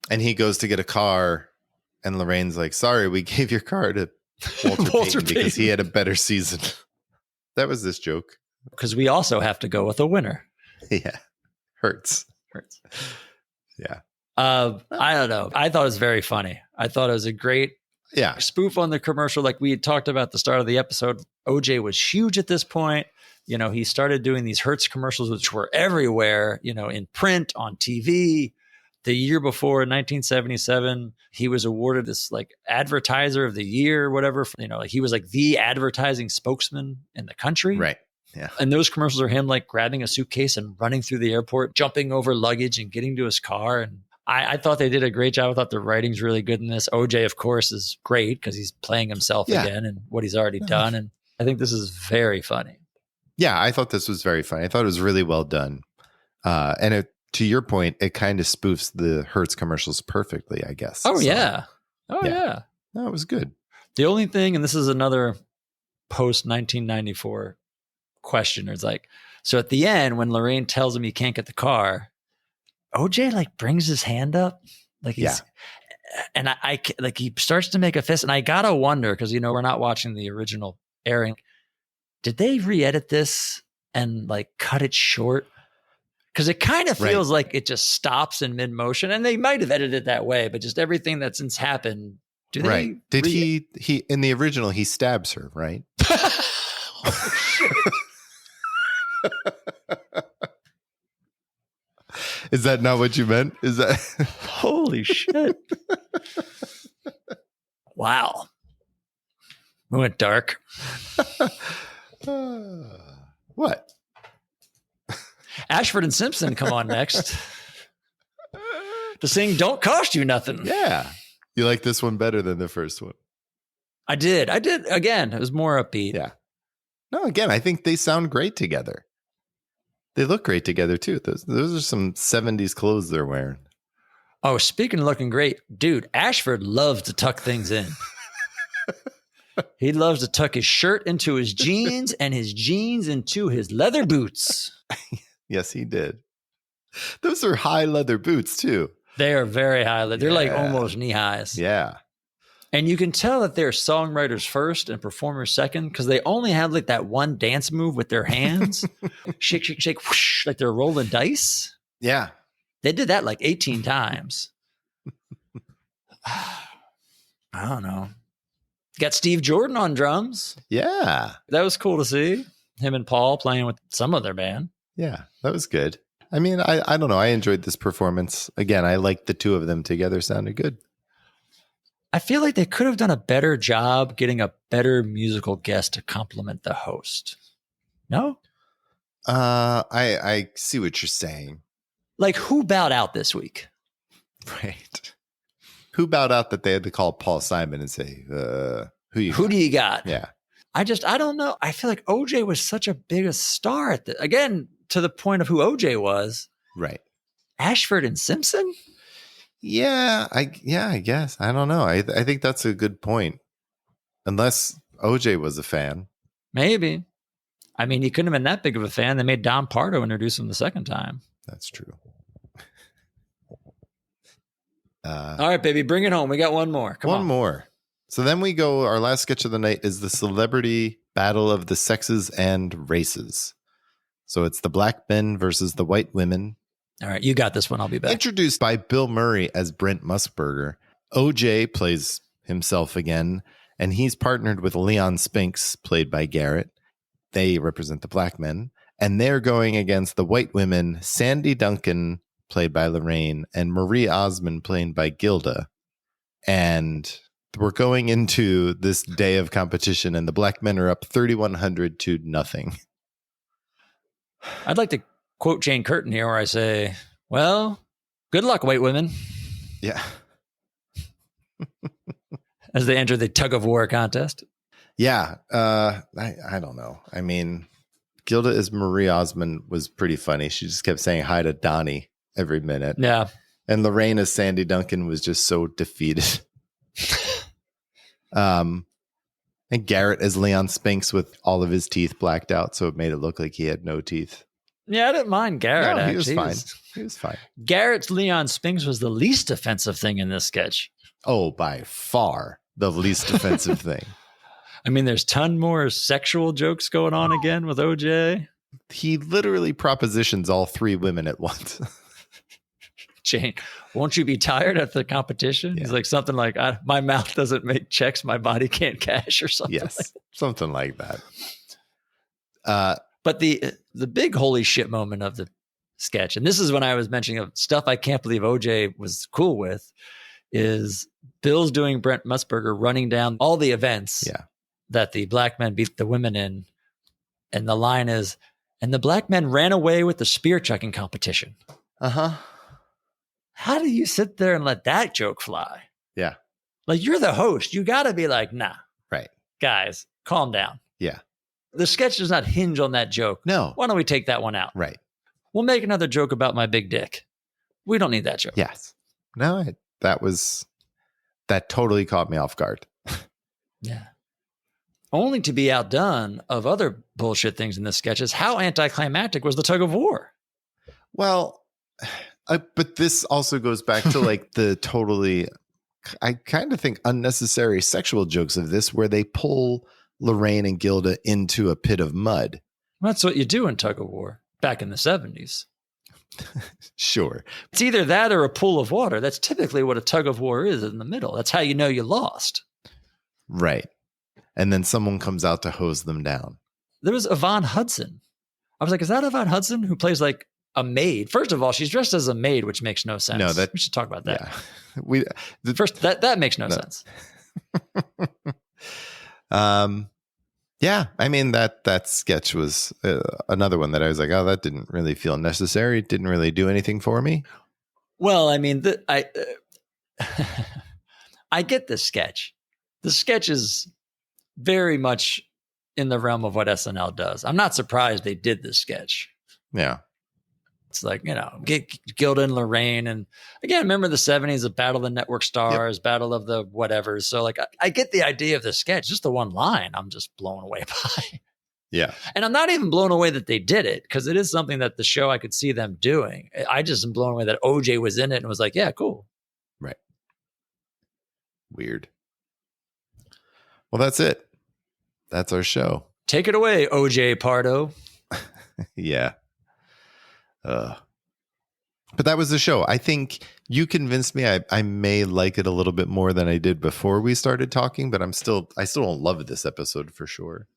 And he goes to get a car, and Lorraine's like, sorry, we gave your car to Walter Payton because he had a better season. That was this joke. Because we also have to go with a winner. Yeah. Hurts. Yeah. I don't know. I thought it was very funny. I thought it was a great spoof on the commercial. Like we had talked about at the start of the episode, OJ was huge at this point. He started doing these Hertz commercials, which were everywhere, in print, on TV. The year before, in 1977, he was awarded this like advertiser of the year, whatever. He was like the advertising spokesman in the country. Right. Yeah. And those commercials are him like grabbing a suitcase and running through the airport, jumping over luggage and getting to his car. And I thought they did a great job. I thought the writing's really good in this. OJ, of course, is great because he's playing himself again and what he's already done. And I think this is very funny. Yeah, I thought this was very funny. I thought it was really well done. And to your point, it kind of spoofs the Hertz commercials perfectly, I guess. Oh, so, yeah. No, it was good. The only thing, and this is another post-1994 question, it's like, so at the end, when Lorraine tells him he can't get the car, OJ like brings his hand up. Like he's, and I like he starts to make a fist, and I gotta wonder, because we're not watching the original airing. Did they re-edit this and like cut it short? Because it kind of feels like it just stops in mid-motion, and they might have edited it that way, but just everything that's since happened. Did he in the original, he stabs her, right? Oh, shit. Is that not what you meant? Is that holy shit? Wow. We went dark. What? Ashford and Simpson come on next to sing Don't Cost You Nothing. Yeah. You like this one better than the first one? I did. Again, it was more upbeat. Yeah. No, again, I think they sound great together. They look great together, too. Those are some 70s clothes they're wearing. Oh, speaking of looking great, dude, Ashford loves to tuck things in. He loves to tuck his shirt into his jeans and his jeans into his leather boots. Yes, he did. Those are high leather boots too. They are very high. They're like almost knee highs. Yeah. And you can tell that they're songwriters first and performers second because they only have like that one dance move with their hands. Shake, shake, shake, whoosh, like they're rolling dice. Yeah. They did that like 18 times. I don't know. Got Steve Jordan on drums. Yeah. That was cool to see. Him and Paul playing with some of their band. Yeah, that was good. I mean, I don't know. I enjoyed this performance. Again, I liked the two of them together. Sounded good. I feel like they could have done a better job getting a better musical guest to complement the host. No? I see what you're saying. Like, who bowed out this week? Right. Who bowed out that they had to call Paul Simon and say, who do you got? Yeah. I don't know. I feel like OJ was such a big a star at again, to the point of who OJ was. Right. Ashford and Simpson? Yeah, I guess. I don't know. I think that's a good point. Unless OJ was a fan. Maybe. I mean, he couldn't have been that big of a fan. They made Don Pardo introduce him the second time. That's true. All right, baby, bring it home. We got one more. Come on. One more. So then we go, our last sketch of the night is the celebrity battle of the sexes and races. So it's the black men versus the white women. All right, you got this one. I'll be back. Introduced by Bill Murray as Brent Musburger. OJ plays himself again, and he's partnered with Leon Spinks, played by Garrett. They represent the black men, and they're going against the white women, Sandy Duncan, played by Lorraine, and Marie Osmond, played by Gilda. And we're going into this day of competition, and the black men are up 3,100 to nothing. I'd like to quote Jane Curtin here where I say, well, good luck, white women. Yeah. As they enter the tug of war contest. Yeah. I don't know. I mean, Gilda as Marie Osmond was pretty funny. She just kept saying hi to Donnie every minute. Yeah. And Lorraine as Sandy Duncan was just so defeated. And Garrett as Leon Spinks with all of his teeth blacked out, so it made it look like he had no teeth. Yeah, I didn't mind Garrett. No, he was actually. fine. He was fine. Garrett's Leon Spinks was the least offensive thing in this sketch. Oh, by far the least offensive thing. I mean, there's ton more sexual jokes going on again with OJ. He literally propositions all three women at once. Jane, won't you be tired at the competition? Yeah. He's like something like, my mouth doesn't make checks my body can't cash or something. Yes, like that. something like that. But the big holy shit moment of the sketch, and this is when I was mentioning of stuff I can't believe OJ was cool with, is Bill's doing Brent Musburger running down all the events that the black men beat the women in. And the line is, and the black men ran away with the spear chucking competition. Uh-huh. How do you sit there and let that joke fly? Yeah. Like, you're the host. You got to be like, nah. Right. Guys, calm down. Yeah. The sketch does not hinge on that joke. No. Why don't we take that one out? Right. We'll make another joke about my big dick. We don't need that joke. Yes. No, that totally caught me off guard. Yeah. Only to be outdone of other bullshit things in this sketch is how anticlimactic was the tug of war. Well, but this also goes back to like the totally, I kind of think unnecessary sexual jokes of this, where they pull Lorraine and Gilda into a pit of mud. That's what you do in tug of war back in the 70s. Sure. It's either that or a pool of water. That's typically what a tug of war is in the middle. That's how you know you lost. Right. And then someone comes out to hose them down. There was Yvonne Hudson. I was like, is that Yvonne Hudson who plays like a maid? First of all, she's dressed as a maid, which makes no sense. No, we should talk about that. Yeah. First, that makes no sense. Yeah, I mean that sketch was another one that I was like, oh, that didn't really feel necessary. It didn't really do anything for me. Well, I mean, I get this sketch. The sketch is very much in the realm of what SNL does. I'm not surprised they did this sketch. Yeah. It's like, Gilda and Lorraine. And again, remember the 70s, the Battle of the Network Stars, Battle of the whatever. So like, I get the idea of the sketch, just the one line I'm just blown away by. Yeah. And I'm not even blown away that they did it, because it is something that the show I could see them doing. I just am blown away that OJ was in it and was like, yeah, cool. Right. Weird. Well, that's it. That's our show. Take it away, OJ Pardo. Yeah. But that was the show. I think you convinced me. I may like it a little bit more than I did before we started talking, but I still don't love this episode for sure.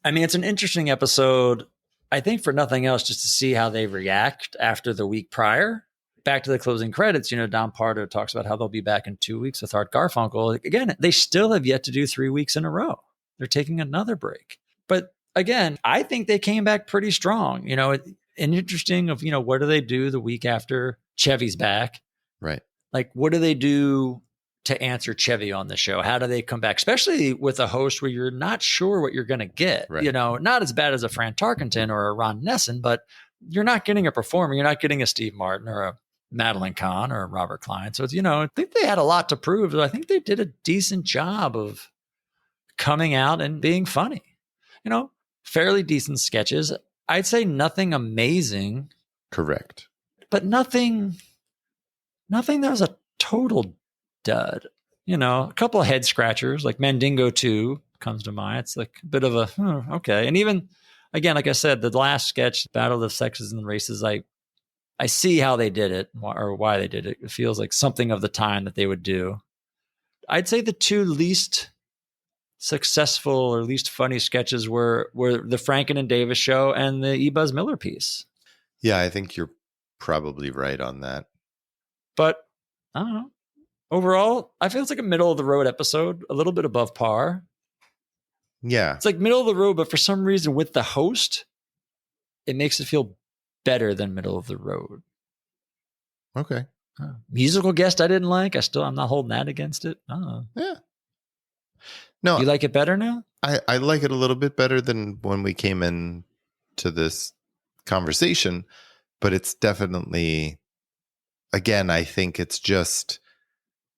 I mean, it's an interesting episode, I think, for nothing else, just to see how they react after the week prior. Back to the closing credits, Don Pardo talks about how they'll be back in 2 weeks with Art Garfunkel. Again, they still have yet to do 3 weeks in a row. They're taking another break. But again, I think they came back pretty strong. And interesting of, what do they do the week after Chevy's back? Right. Like, what do they do to answer Chevy on the show? How do they come back? Especially with a host where you're not sure what you're going to get. Right. Not as bad as a Fran Tarkenton or a Ron Nessen, but you're not getting a performer. You're not getting a Steve Martin or a Madeline Kahn or a Robert Klein. So it's, I think they had a lot to prove. I think they did a decent job of coming out and being funny. Fairly decent sketches. I'd say nothing amazing. Correct. But nothing that was a total dud. A couple of head scratchers, like Mandingo 2 comes to mind. It's like a bit of a, okay. And even, again, like I said, the last sketch, Battle of Sexes and Races, I see how they did it or why they did it. It feels like something of the time that they would do. I'd say the two least successful or least funny sketches were the Franken and Davis show and the E. Buzz Miller piece. Yeah, I think you're probably right on that. But I don't know. Overall, I feel it's like a middle of the road episode, a little bit above par. Yeah. It's like middle of the road, but for some reason with the host, it makes it feel better than middle of the road. Okay. Musical guest I didn't like. I'm not holding that against it. I don't know. Yeah. No, you like it better now? I like it a little bit better than when we came in to this conversation, but it's definitely, again, I think it's just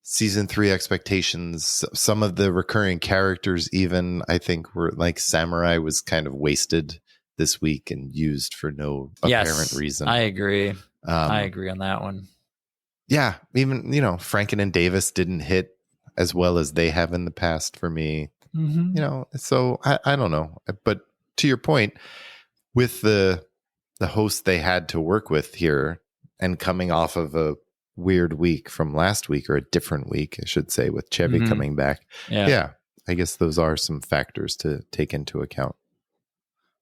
season 3 expectations. Some of the recurring characters, even, I think, were like Samurai was kind of wasted this week and used for no apparent reason. I agree. I agree on that one. Yeah. Even, Franken and Davis didn't hit as well as they have in the past for me. Mm-hmm. So I don't know. But to your point, with the host they had to work with here and coming off of a weird week from last week, or a different week, I should say, with Chevy coming back. Yeah. I guess those are some factors to take into account.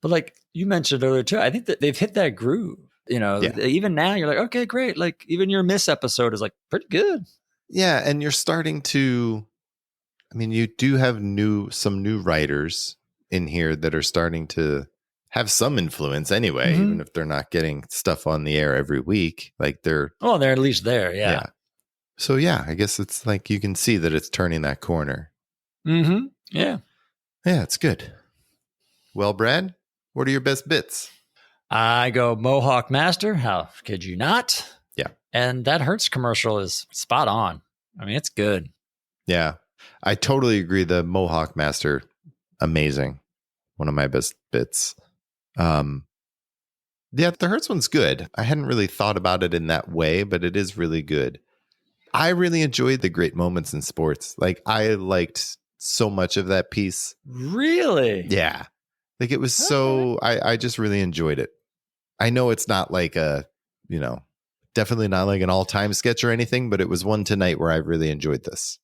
But like you mentioned earlier too, I think that they've hit that groove. Even now you're like, okay, great. Like even your Miss episode is like pretty good. Yeah, and you're starting to, you do have some new writers in here that are starting to have some influence anyway, even if they're not getting stuff on the air every week. Like they're at least there, yeah. So yeah, I guess it's like you can see that it's turning that corner. Mm-hmm. Yeah. Yeah, it's good. Well, Brad, what are your best bits? I go Mohawk Master. How could you not? Yeah. And that Hertz commercial is spot on. It's good. Yeah, I totally agree. The Mohawk Master, amazing. One of my best bits. Yeah, the Hertz one's good. I hadn't really thought about it in that way, but it is really good. I really enjoyed the great moments in sports. Like I liked so much of that piece. Really? Yeah. Like it was so, I just really enjoyed it. I know it's not like definitely not like an all-time sketch or anything, but it was one tonight where I really enjoyed this.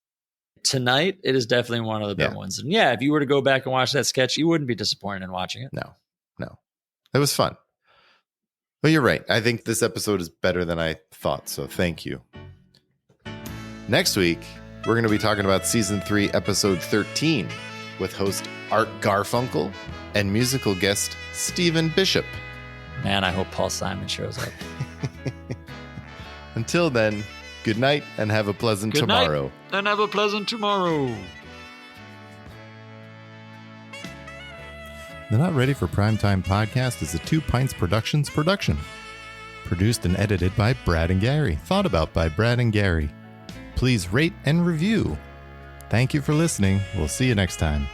Tonight, it is definitely one of the better ones. And yeah, if you were to go back and watch that sketch, you wouldn't be disappointed in watching it. No. It was fun. But you're right. I think this episode is better than I thought, so thank you. Next week, we're going to be talking about season 3, episode 13, with host Art Garfunkel and musical guest Stephen Bishop. Man, I hope Paul Simon shows up. Until then, good night and have a pleasant tomorrow. Night and have a pleasant tomorrow. The Not Ready for Primetime podcast is a 2 Pints Productions production. Produced and edited by Brad and Gary. Thought about by Brad and Gary. Please rate and review. Thank you for listening. We'll see you next time.